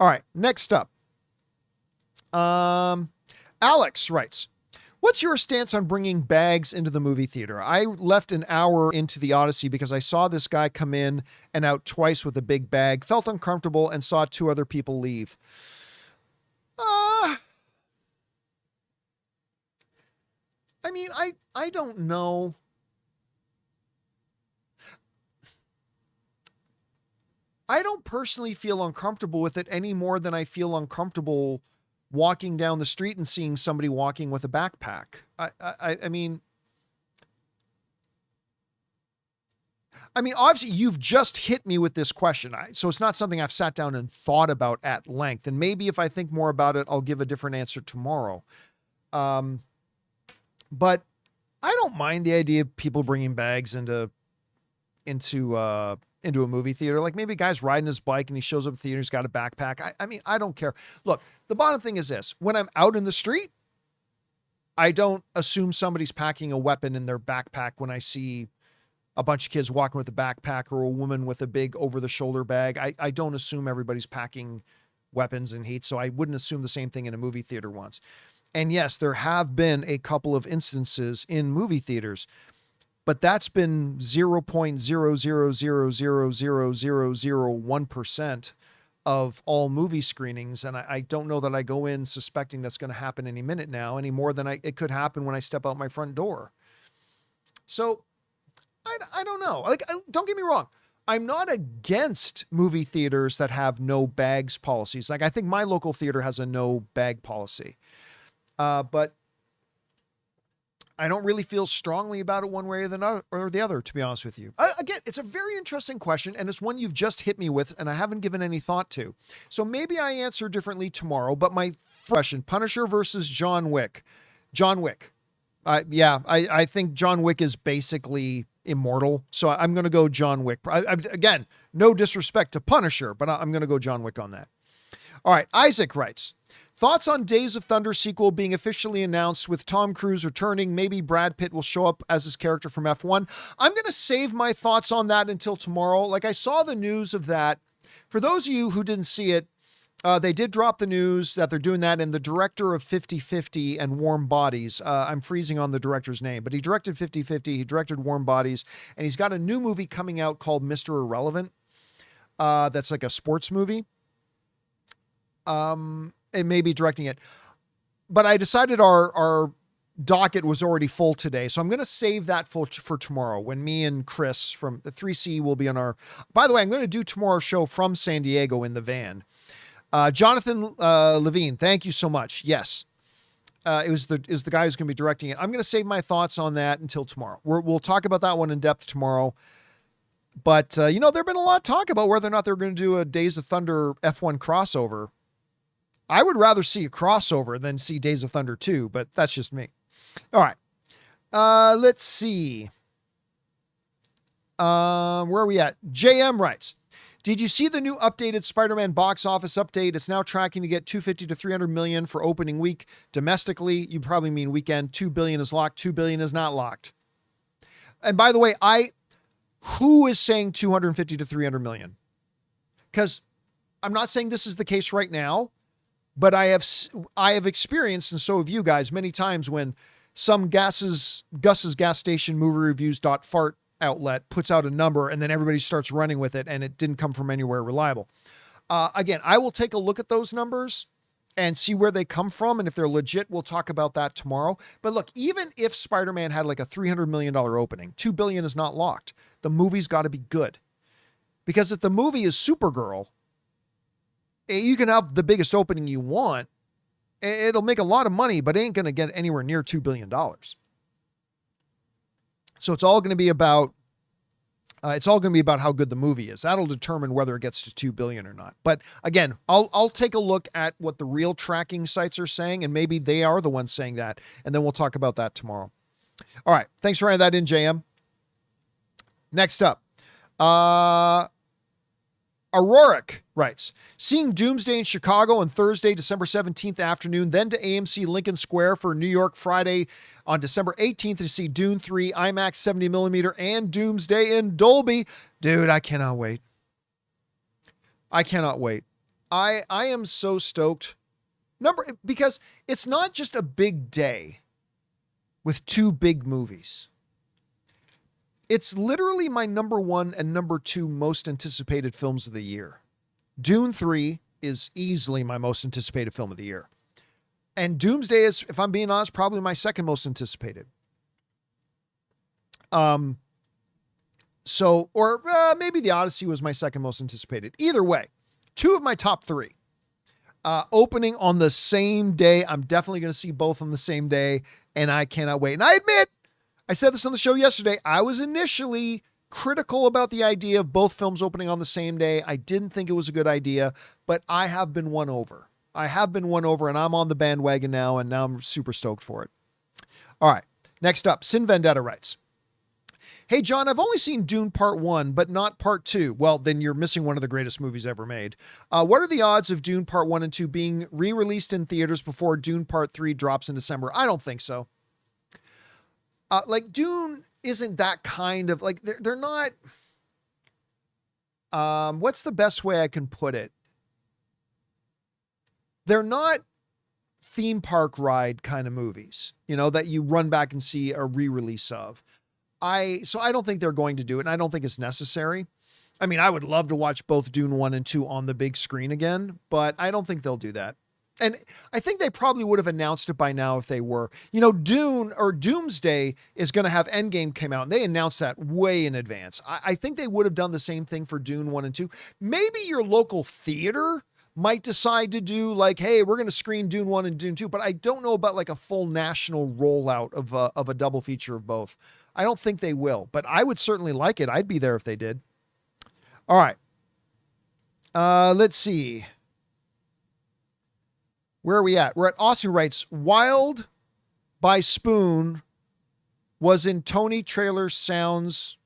All right, next up. Alex writes, what's your stance on bringing bags into the movie theater? I left an hour into the Odyssey because I saw this guy come in and out twice with a big bag, felt uncomfortable, and saw 2 other people leave. I mean, I don't know. I don't personally feel uncomfortable with it any more than I feel uncomfortable walking down the street and seeing somebody walking with a backpack. I mean, obviously you've just hit me with this question. So it's not something I've sat down and thought about at length. And maybe if I think more about it, I'll give a different answer tomorrow. But I don't mind the idea of people bringing bags into a movie theater. Like maybe a guy's riding his bike and he shows up at the theater, he's got a backpack. I mean, I don't care. Look, the bottom thing is this. When I'm out in the street, I don't assume somebody's packing a weapon in their backpack when I see a bunch of kids walking with a backpack or a woman with a big over-the-shoulder bag. I don't assume everybody's packing weapons and heat, so I wouldn't assume the same thing in a movie theater once. And yes, there have been a couple of instances in movie theaters, but that's been 0.000000001% of all movie screenings. And I don't know that I go in suspecting that's going to happen any minute now, any more than it could happen when I step out my front door. So I don't know. Like, don't get me wrong. I'm not against movie theaters that have no bags policies. Like I think my local theater has a no bag policy. But I don't really feel strongly about it one way or the other, to be honest with you. Again, it's a very interesting question, and it's one you've just hit me with, and I haven't given any thought to. So maybe I answer differently tomorrow, but my question, Punisher versus John Wick. John Wick. I think John Wick is basically immortal, so I'm going to go John Wick. Again, no disrespect to Punisher, but I'm going to go John Wick on that. All right, Isaac writes, thoughts on Days of Thunder sequel being officially announced with Tom Cruise returning. Maybe Brad Pitt will show up as his character from F1. I'm going to save my thoughts on that until tomorrow. Like I saw the news of that. For those of you who didn't see it, they did drop the news that they're doing that, and the director of 50-50 and Warm Bodies, I'm freezing on the director's name, but he directed 50-50, he directed Warm Bodies, and he's got a new movie coming out called Mr. Irrelevant. That's like a sports movie. It may be directing it, but I decided our docket was already full today. So I'm going to save that for tomorrow when me and Chris from the 3C will be on our, by the way, I'm going to do tomorrow's show from San Diego in the van. Jonathan Levine, thank you so much. Yes. It was the guy who's going to be directing it. I'm going to save my thoughts on that until tomorrow. We'll talk about that one in depth tomorrow. But, there've been a lot of talk about whether or not they're going to do a Days of Thunder F1 crossover. I would rather see a crossover than see Days of Thunder 2, but that's just me. All right. Let's see. Where are we at? JM writes, did you see the new updated Spider-Man box office update? It's now tracking to get 250 to 300 million for opening week. Domestically, you probably mean weekend. 2 billion is locked. 2 billion is not locked. And by the way, who is saying 250 to 300 million? Because I'm not saying this is the case right now, but I have experienced, and so have you guys, many times when some Gus's gas station movie reviews.fart outlet puts out a number and then everybody starts running with it and it didn't come from anywhere reliable. Again, I will take a look at those numbers and see where they come from. And if they're legit, we'll talk about that tomorrow. But look, even if Spider-Man had like a $300 million opening, 2 billion is not locked. The movie's got to be good. Because if the movie is Supergirl, you can have the biggest opening you want. It'll make a lot of money, but it ain't going to get anywhere near $2 billion. So it's all going to be about how good the movie is. That'll determine whether it gets to 2 billion or not. But again, I'll take a look at what the real tracking sites are saying, and maybe they are the ones saying that, and then we'll talk about that tomorrow. All right. Thanks for writing that in, JM. Next up, Auroric writes, seeing Doomsday in Chicago on Thursday, December 17th afternoon, then to AMC Lincoln Square for New York Friday on December 18th to see Dune 3 IMAX 70mm and Doomsday in Dolby. Dude, I cannot wait. I cannot wait. I am so stoked. Because it's not just a big day with two big movies. It's literally my number one and number two most anticipated films of the year. Dune 3 is easily my most anticipated film of the year. And Doomsday is, if I'm being honest, probably my second most anticipated. Maybe the Odyssey was my second most anticipated. Either way, two of my top three. Opening on the same day. I'm definitely going to see both on the same day, and I cannot wait. And I admit, I said this on the show yesterday, I was initially critical about the idea of both films opening on the same day. I didn't think it was a good idea, but I have been won over. And I'm on the bandwagon now, and now I'm super stoked for it. All right, next up, Sin Vendetta writes, hey, John, I've only seen Dune Part 1, but not Part 2. Well, then you're missing one of the greatest movies ever made. What are the odds of Dune Part 1 and 2 being re-released in theaters before Dune Part 3 drops in December? I don't think so. Dune isn't that kind of, they're not, what's the best way I can put it? They're not theme park ride kind of movies, that you run back and see a re-release of. So I don't think they're going to do it, and I don't think it's necessary. I mean, I would love to watch both Dune 1 and 2 on the big screen again, but I don't think they'll do that. And I think they probably would have announced it by now if they were. Dune or Doomsday is going to have Endgame came out, and they announced that way in advance. I think they would have done the same thing for Dune 1 and 2. Maybe your local theater might decide to do hey, we're going to screen Dune 1 and Dune 2, but I don't know about a full national rollout of a double feature of both. I don't think they will, but I would certainly like it. I'd be there if they did. All right. Let's see. Where are we at? We're at Aussie writes, Wild by Spoon was in Tony Trailer Sounds.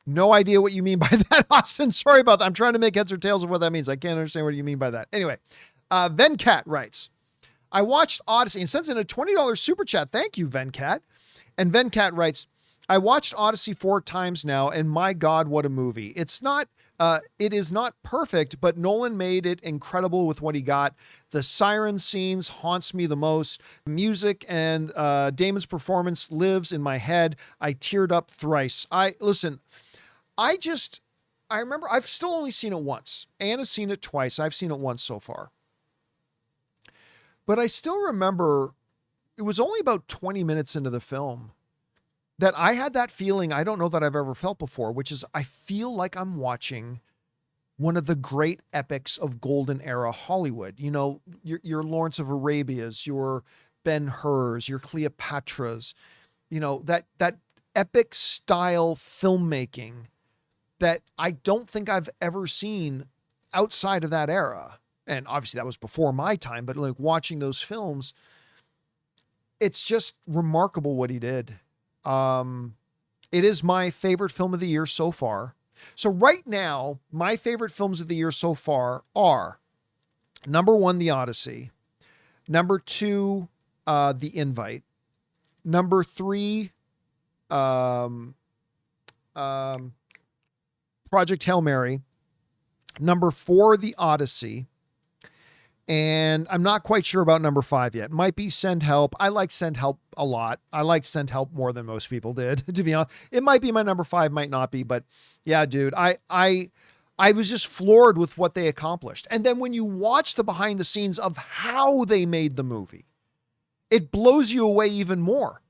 No idea what you mean by that, Austin. Sorry about that. I'm trying to make heads or tails of what that means. I can't understand what you mean by that. Anyway, Venkat writes, I watched Odyssey and sends in a $20 super chat. Thank you, Venkat. And Venkat writes, I watched Odyssey 4 times now, and my God, what a movie. It is not perfect, but Nolan made it incredible with what he got. The siren scenes haunts me the most. Music and Damon's performance lives in my head. I teared up thrice. I remember I've still only seen it once. Anna's seen it twice. I've seen it once so far. But I still remember it was only about 20 minutes into the film that I had that feeling I don't know that I've ever felt before, which is I feel like I'm watching one of the great epics of golden era Hollywood. Your Lawrence of Arabia's, your Ben-Hur's, your Cleopatra's, that epic style filmmaking that I don't think I've ever seen outside of that era. And obviously that was before my time, but watching those films, it's just remarkable what he did. It is my favorite film of the year so far. So right now, my favorite films of the year so far are number 1, The Odyssey, number 2, The Invite, number 3, Project Hail Mary, number 4, The Odyssey, and I'm not quite sure about number 5 yet. Might be Send Help. I like Send Help a lot. I like Send Help more than most people did, to be honest. It might be my number 5, might not be, but yeah, dude, I was just floored with what they accomplished. And then when you watch the behind the scenes of how they made the movie, it blows you away even more.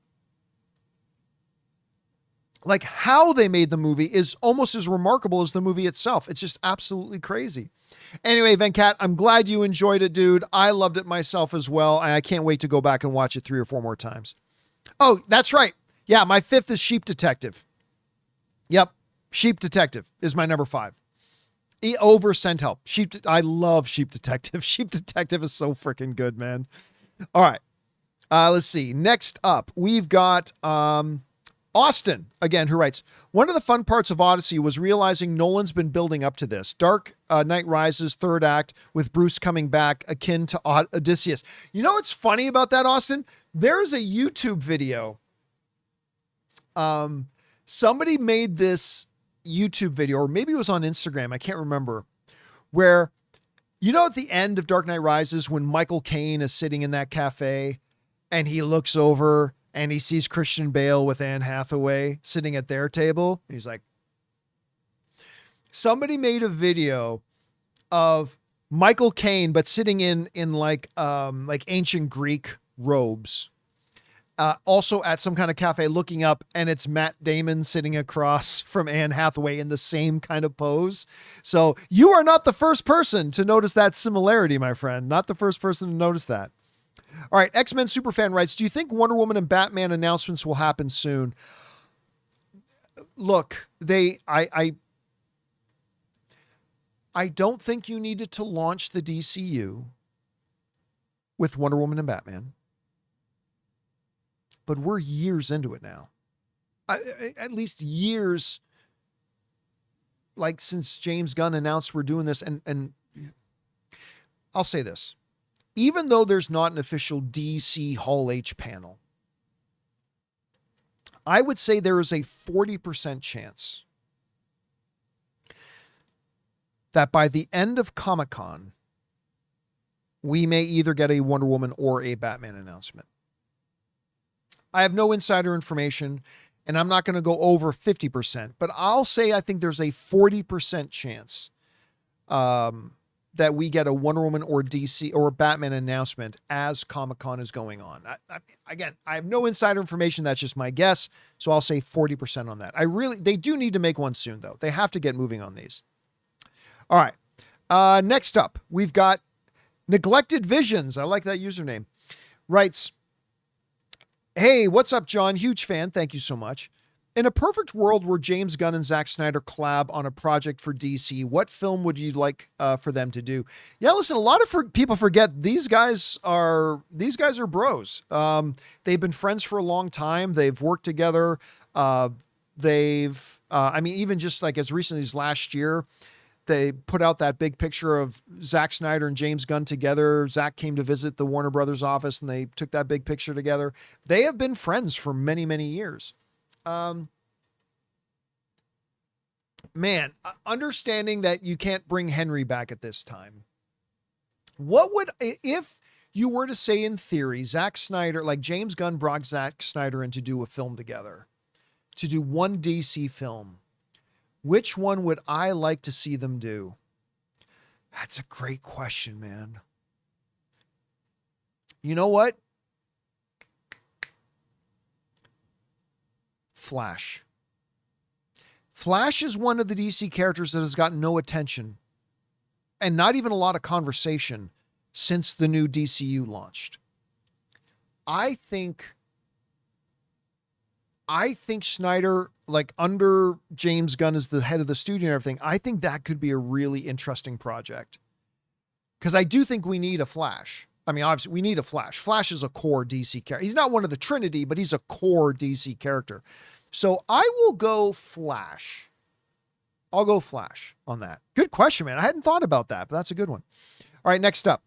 How they made the movie is almost as remarkable as the movie itself. It's just absolutely crazy. Anyway, Venkat, I'm glad you enjoyed it, dude. I loved it myself as well. And I can't wait to go back and watch it 3 or 4 more times. Oh, that's right. Yeah, my 5th is Sheep Detective. Yep. Sheep Detective is my number 5. Over Send Help. I love Sheep Detective. Sheep Detective is so freaking good, man. All right. Let's see. Next up, we've got Austin, again, who writes, one of the fun parts of Odyssey was realizing Nolan's been building up to this. Dark Knight Rises third act with Bruce coming back akin to Odysseus. You know what's funny about that, Austin? There's a YouTube video. Somebody made this YouTube video, or maybe it was on Instagram, I can't remember, where, you know, at the end of Dark Knight Rises, when Michael Caine is sitting in that cafe and he looks over and he sees Christian Bale with Anne Hathaway sitting at their table. And he's like, somebody made a video of Michael Caine, but sitting in like ancient Greek robes, also at some kind of cafe looking up, and it's Matt Damon sitting across from Anne Hathaway in the same kind of pose. So you are not the first person to notice that similarity, my friend. Not the first person to notice that. All right. X-Men Superfan writes, do you think Wonder Woman and Batman announcements will happen soon? Look, I don't think you needed to launch the DCU with Wonder Woman and Batman, but we're years into it now. At least years, like since James Gunn announced we're doing this. And I'll say this. Even though there's not an official DC Hall H panel, I would say there is a 40% chance that by the end of Comic-Con, we may either get a Wonder Woman or a Batman announcement. I have no insider information, and I'm not going to go over 50%, but I'll say I think there's a 40% chance that we get a Wonder Woman or DC or Batman announcement as Comic-Con is going on. Again, I have no insider information. That's just my guess. So I'll say 40% on that. They do need to make one soon though. They have to get moving on these. All right. Next up, we've got Neglected Visions. I like that username. Writes, hey, what's up, John? Huge fan. Thank you so much. In a perfect world where James Gunn and Zack Snyder collab on a project for DC, what film would you like for them to do? Yeah, listen, a lot of people forget these guys are bros. They've been friends for a long time. They've worked together. I mean, even just like as recently as last year, they put out that big picture of Zack Snyder and James Gunn together. Zack came to visit the Warner Brothers office and they took that big picture together. They have been friends for many, many years. Man, understanding that you can't bring Henry back at this time. What would, if you were to say in theory, Zack Snyder, like James Gunn brought Zack Snyder in to do a film together, to do one DC film, which one would I like to see them do? That's a great question, man. You know what? Flash. Flash is one of the DC characters that has gotten no attention and not even a lot of conversation since the new DCU launched. I think Snyder, like under James Gunn as the head of the studio and everything, I think that could be a really interesting project. Because I do think we need a Flash. I mean, obviously we need a Flash. Flash is a core DC character. He's not one of the Trinity, but he's a core DC character. So I will go Flash. I'll go Flash on that. Good question, man. I hadn't thought about that, but that's a good one. All right, next up.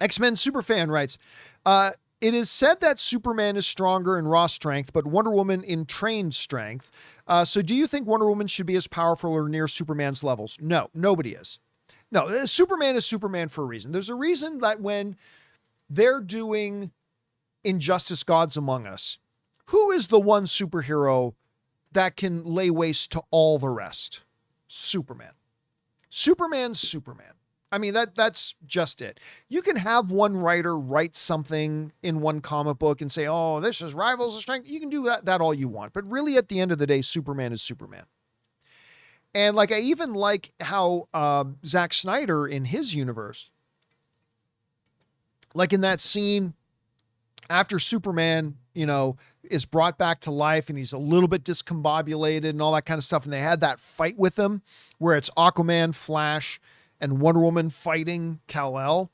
X-Men Superfan writes, it is said that Superman is stronger in raw strength, but Wonder Woman in trained strength. So do you think Wonder Woman should be as powerful or near Superman's levels? No, nobody is. No, Superman is Superman for a reason. There's a reason that when they're doing Injustice Gods Among Us, who is the one superhero that can lay waste to all the rest? Superman. Superman's Superman. I mean, that's just it. You can have one writer write something in one comic book and say, oh, this is rivals of strength. You can do that all you want. But really, at the end of the day, Superman is Superman. And like, I even like how Zack Snyder in his universe, like in that scene after Superman, you know, is brought back to life and he's a little bit discombobulated and all that kind of stuff. And they had that fight with him where it's Aquaman, Flash, and Wonder Woman fighting Kal-El.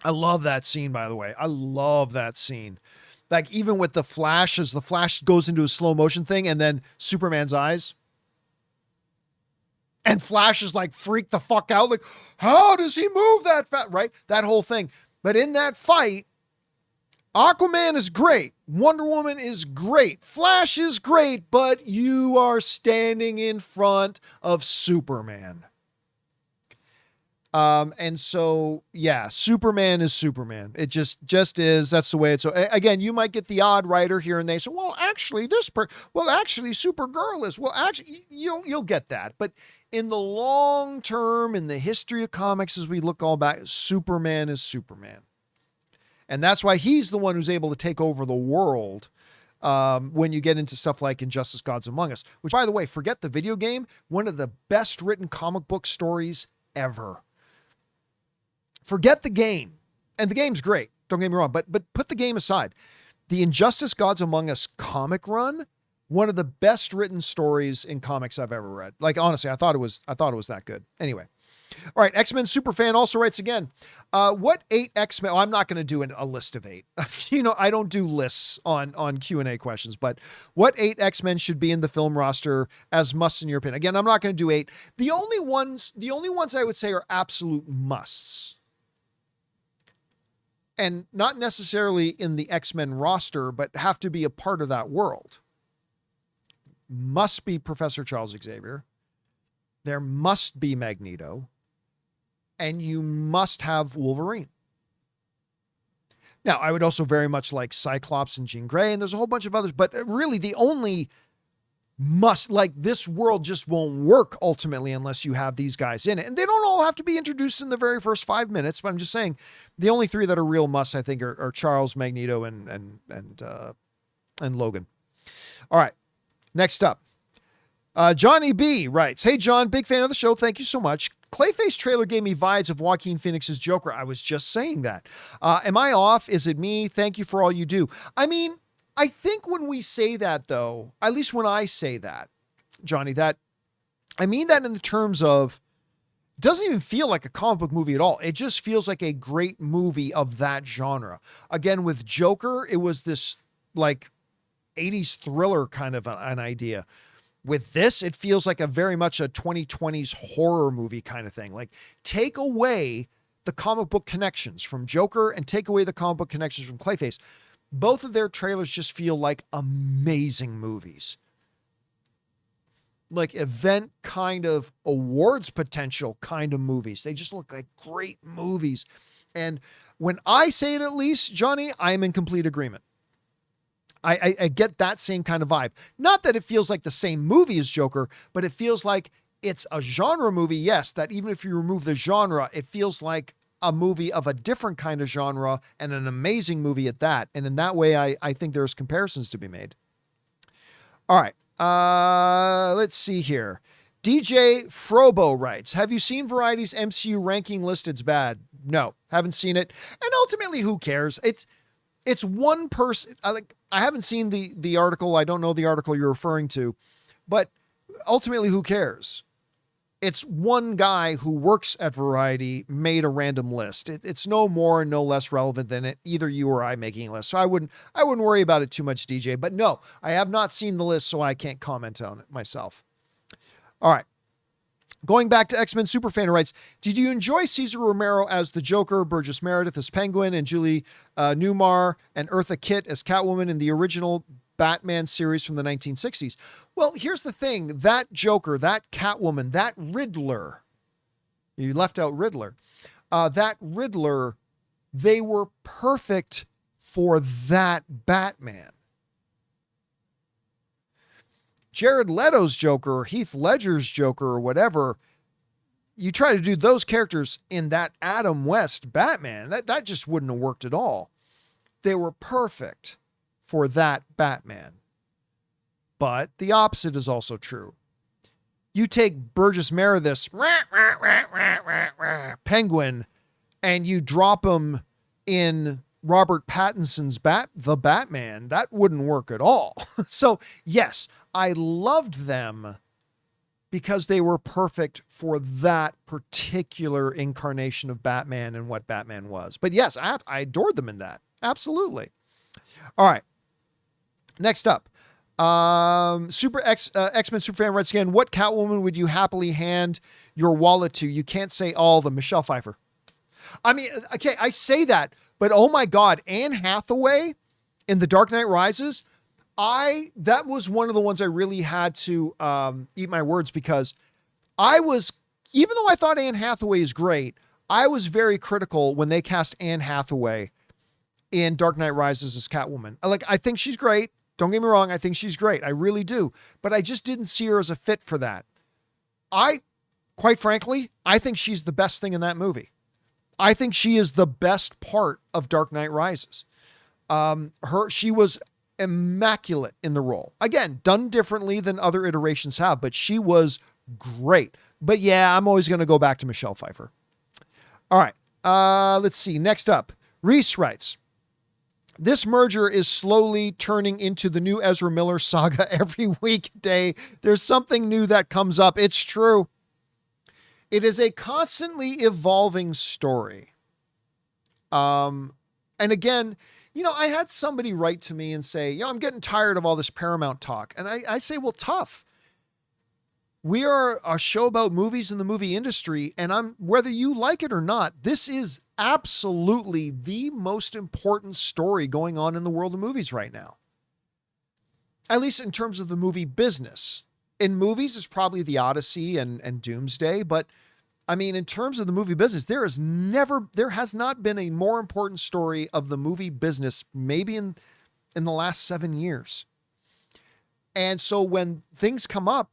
I love that scene, by the way. I love that scene. Like even with the Flash, as the Flash goes into a slow motion thing and then Superman's eyes. And Flash is like freaked the fuck out. Like, how does he move that fast? Right? That whole thing. But in that fight, Aquaman is great. Wonder Woman is great. Flash is great, but you are standing in front of Superman. And so, yeah, Superman is Superman. It just is. That's the way it's. Again, you might get the odd writer here and they say, well, actually, actually, Supergirl is. Well, actually, you'll get that. But in the long term, in the history of comics, as we look all back, Superman is Superman. And that's why he's the one who's able to take over the world when you get into stuff like Injustice Gods Among Us, which, by the way, forget the video game, one of the best written comic book stories ever. Forget the game. And the game's great. Don't get me wrong. But put the game aside. The Injustice Gods Among Us comic run, one of the best written stories in comics I've ever read. Like, honestly, I thought it was that good. Anyway. All right. X-Men Superfan also writes again. What 8 X-Men? Oh, I'm not going to do a list of 8. I don't do lists on Q&A questions, but what 8 X-Men should be in the film roster as musts in your opinion? Again, I'm not going to do 8. The only ones I would say are absolute musts. And not necessarily in the X-Men roster, but have to be a part of that world. Must be Professor Charles Xavier. There must be Magneto. And you must have Wolverine. Now, I would also very much like Cyclops and Jean Grey, and there's a whole bunch of others, but really the only must, like, this world just won't work ultimately unless you have these guys in it. And they don't all have to be introduced in the very first 5 minutes, but I'm just saying the only 3 that are real musts, I think, are Charles, Magneto, and Logan. All right. Next up. Johnny B writes, hey, John, big fan of the show. Thank you so much. Clayface trailer gave me vibes of Joaquin Phoenix's Joker. I was just saying that. Am I off? Is it me? Thank you for all you do. I mean, I think when we say that, though, at least when I say that, Johnny, that I mean that in the terms of, it doesn't even feel like a comic book movie at all. It just feels like a great movie of that genre. Again, with Joker, it was this like 80s thriller kind of an idea. With this, it feels like a very much a 2020s horror movie kind of thing. Like, take away the comic book connections from Joker and take away the comic book connections from Clayface. Both of their trailers just feel like amazing movies. Like event kind of awards potential kind of movies. They just look like great movies. And when I say it, at least, Johnny, I'm in complete agreement. I get that same kind of vibe. Not that it feels like the same movie as Joker, but it feels like it's a genre movie. Yes, that even if you remove the genre, it feels like a movie of a different kind of genre and an amazing movie at that. And in that way, I think there's comparisons to be made. All right. Let's see here. DJ Frobo writes, have you seen Variety's MCU ranking list? It's bad. No, haven't seen it. And ultimately, who cares? It's one person. I haven't seen the article. I don't know the article you're referring to, but ultimately, who cares? It's one guy who works at Variety made a random list. It's no more and no less relevant than either you or I making a list. So I wouldn't worry about it too much, DJ. But no, I have not seen the list, so I can't comment on it myself. All right. Going back to X-Men Superfan writes, did you enjoy Cesar Romero as the Joker, Burgess Meredith as Penguin, and Julie Newmar and Eartha Kitt as Catwoman in the original Batman series from the 1960s? Well, here's the thing. That Joker, that Catwoman, that Riddler, you left out Riddler, that Riddler, they were perfect for that Batman. Jared Leto's Joker, or Heath Ledger's Joker, or whatever, you try to do those characters in that Adam West Batman, that just wouldn't have worked at all. They were perfect for that Batman. But the opposite is also true. You take Burgess Meredith's Penguin and you drop him in Robert Pattinson's The Batman, that wouldn't work at all. So yes, I loved them because they were perfect for that particular incarnation of Batman and what Batman was. But yes, I adored them in that. Absolutely. All right. Next up, X-Men Superfan writes again, what Catwoman would you happily hand your wallet to? You can't say all of them. Michelle Pfeiffer. I mean, okay, I say that, but oh my God, Anne Hathaway in The Dark Knight Rises, that was one of the ones I really had to eat my words, because even though I thought Anne Hathaway is great, I was very critical when they cast Anne Hathaway in Dark Knight Rises as Catwoman. I think she's great. Don't get me wrong. I think she's great. I really do. But I just didn't see her as a fit for that. Quite frankly, I think she's the best thing in that movie. I think she is the best part of Dark Knight Rises. She was immaculate in the role. Again, done differently than other iterations have, but she was great. But yeah, I'm always going to go back to Michelle Pfeiffer. All right. Let's see. Next up, Reese writes, this merger is slowly turning into the new Ezra Miller saga every weekday. There's something new that comes up. It's true. It is a constantly evolving story. And again, I had somebody write to me and say, I'm getting tired of all this Paramount talk. And I say, well, tough. We are a show about movies in the movie industry, and whether you like it or not, this is absolutely the most important story going on in the world of movies right now. At least in terms of the movie business. In movies, it's probably the Odyssey and Doomsday, but I mean, in terms of the movie business, there has not been a more important story of the movie business, maybe in the last 7 years. And so when things come up,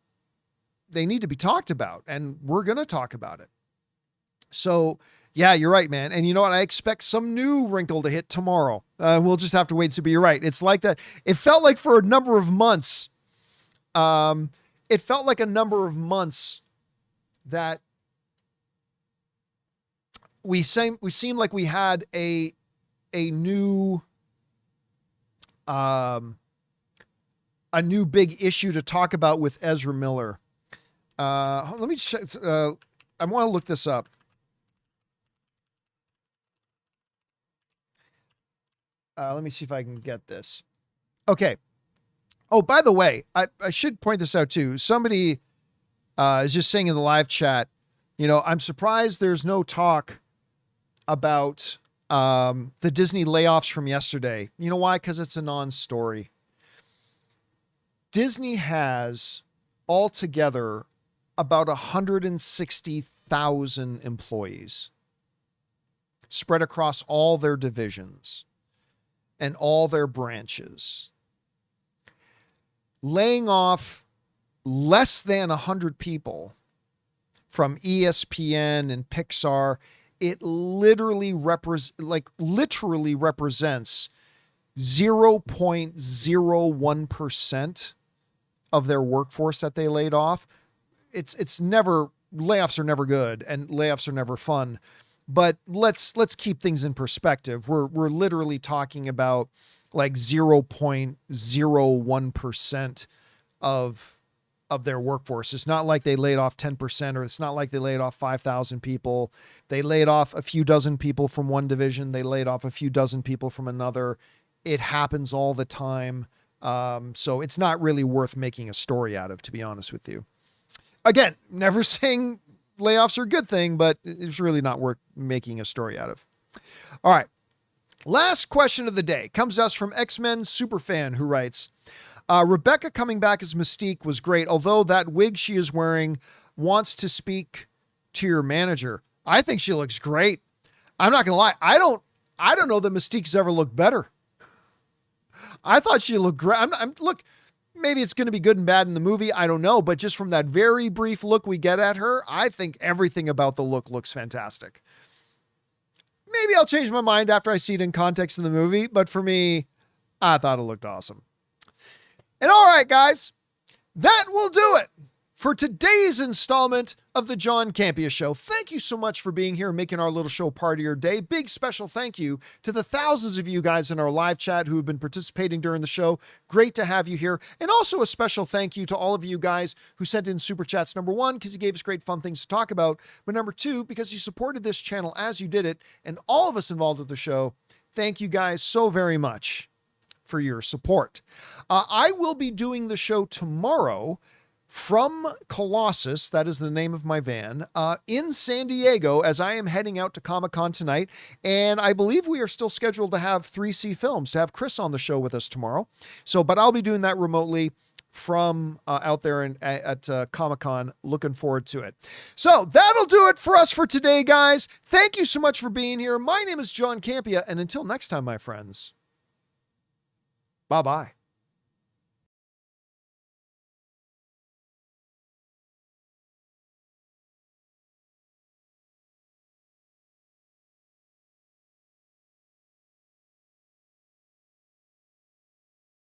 they need to be talked about, and we're going to talk about it. So yeah, you're right, man. And you know what? I expect some new wrinkle to hit tomorrow. We'll just have to wait to be right. It's like that. It felt like for a number of months, that we seemed like we had a new big issue to talk about with Ezra Miller. Let me check. I want to look this up. Let me see if I can get this. Okay. Oh, by the way, I should point this out too. Somebody is just saying in the live chat, I'm surprised there's no talk about the Disney layoffs from yesterday. You know why? Because it's a non-story. Disney has altogether about 160,000 employees spread across all their divisions and all their branches. Laying off less than 100 people from ESPN and Pixar, it literally represents 0.01% of their workforce that they laid off. Layoffs are never good and layoffs are never fun, but let's keep things in perspective. We're literally talking about like 0.01% of their workforce. It's not like they laid off 10%, or it's not like they laid off 5,000 people. They laid off a few dozen people from one division. They laid off a few dozen people from another. It happens all the time. So it's not really worth making a story out of, to be honest with you. Again, never saying layoffs are a good thing, but it's really not worth making a story out of. All right. Last question of the day comes to us from X-Men Superfan, who writes, Rebecca coming back as Mystique was great, although that wig she is wearing wants to speak to your manager. I think she looks great. I'm not going to lie. I don't know that Mystique's ever looked better. I thought she looked great. Look, maybe it's going to be good and bad in the movie. I don't know. But just from that very brief look we get at her, I think everything about the look looks fantastic. Maybe I'll change my mind after I see it in context in the movie. But for me, I thought it looked awesome. And all right, guys, that will do it for today's installment of the John Campea Show. Thank you so much for being here and making our little show part of your day. Big special thank you to the thousands of you guys in our live chat who have been participating during the show. Great to have you here. And also a special thank you to all of you guys who sent in super chats. Number one, because you gave us great fun things to talk about. But number two, because you supported this channel as you did it, and all of us involved with the show. Thank you guys so very much. for your support. I will be doing the show tomorrow from Colossus, that is the name of my van, in San Diego, as I am heading out to Comic-Con tonight. And I believe we are still scheduled to have 3C Films, to have Chris on the show with us tomorrow. So, but I'll be doing that remotely from out there at Comic-Con. Looking forward to it. So that'll do it for us for today, guys. Thank you so much for being here. My name is John Campea, and until next time, my friends, bye-bye.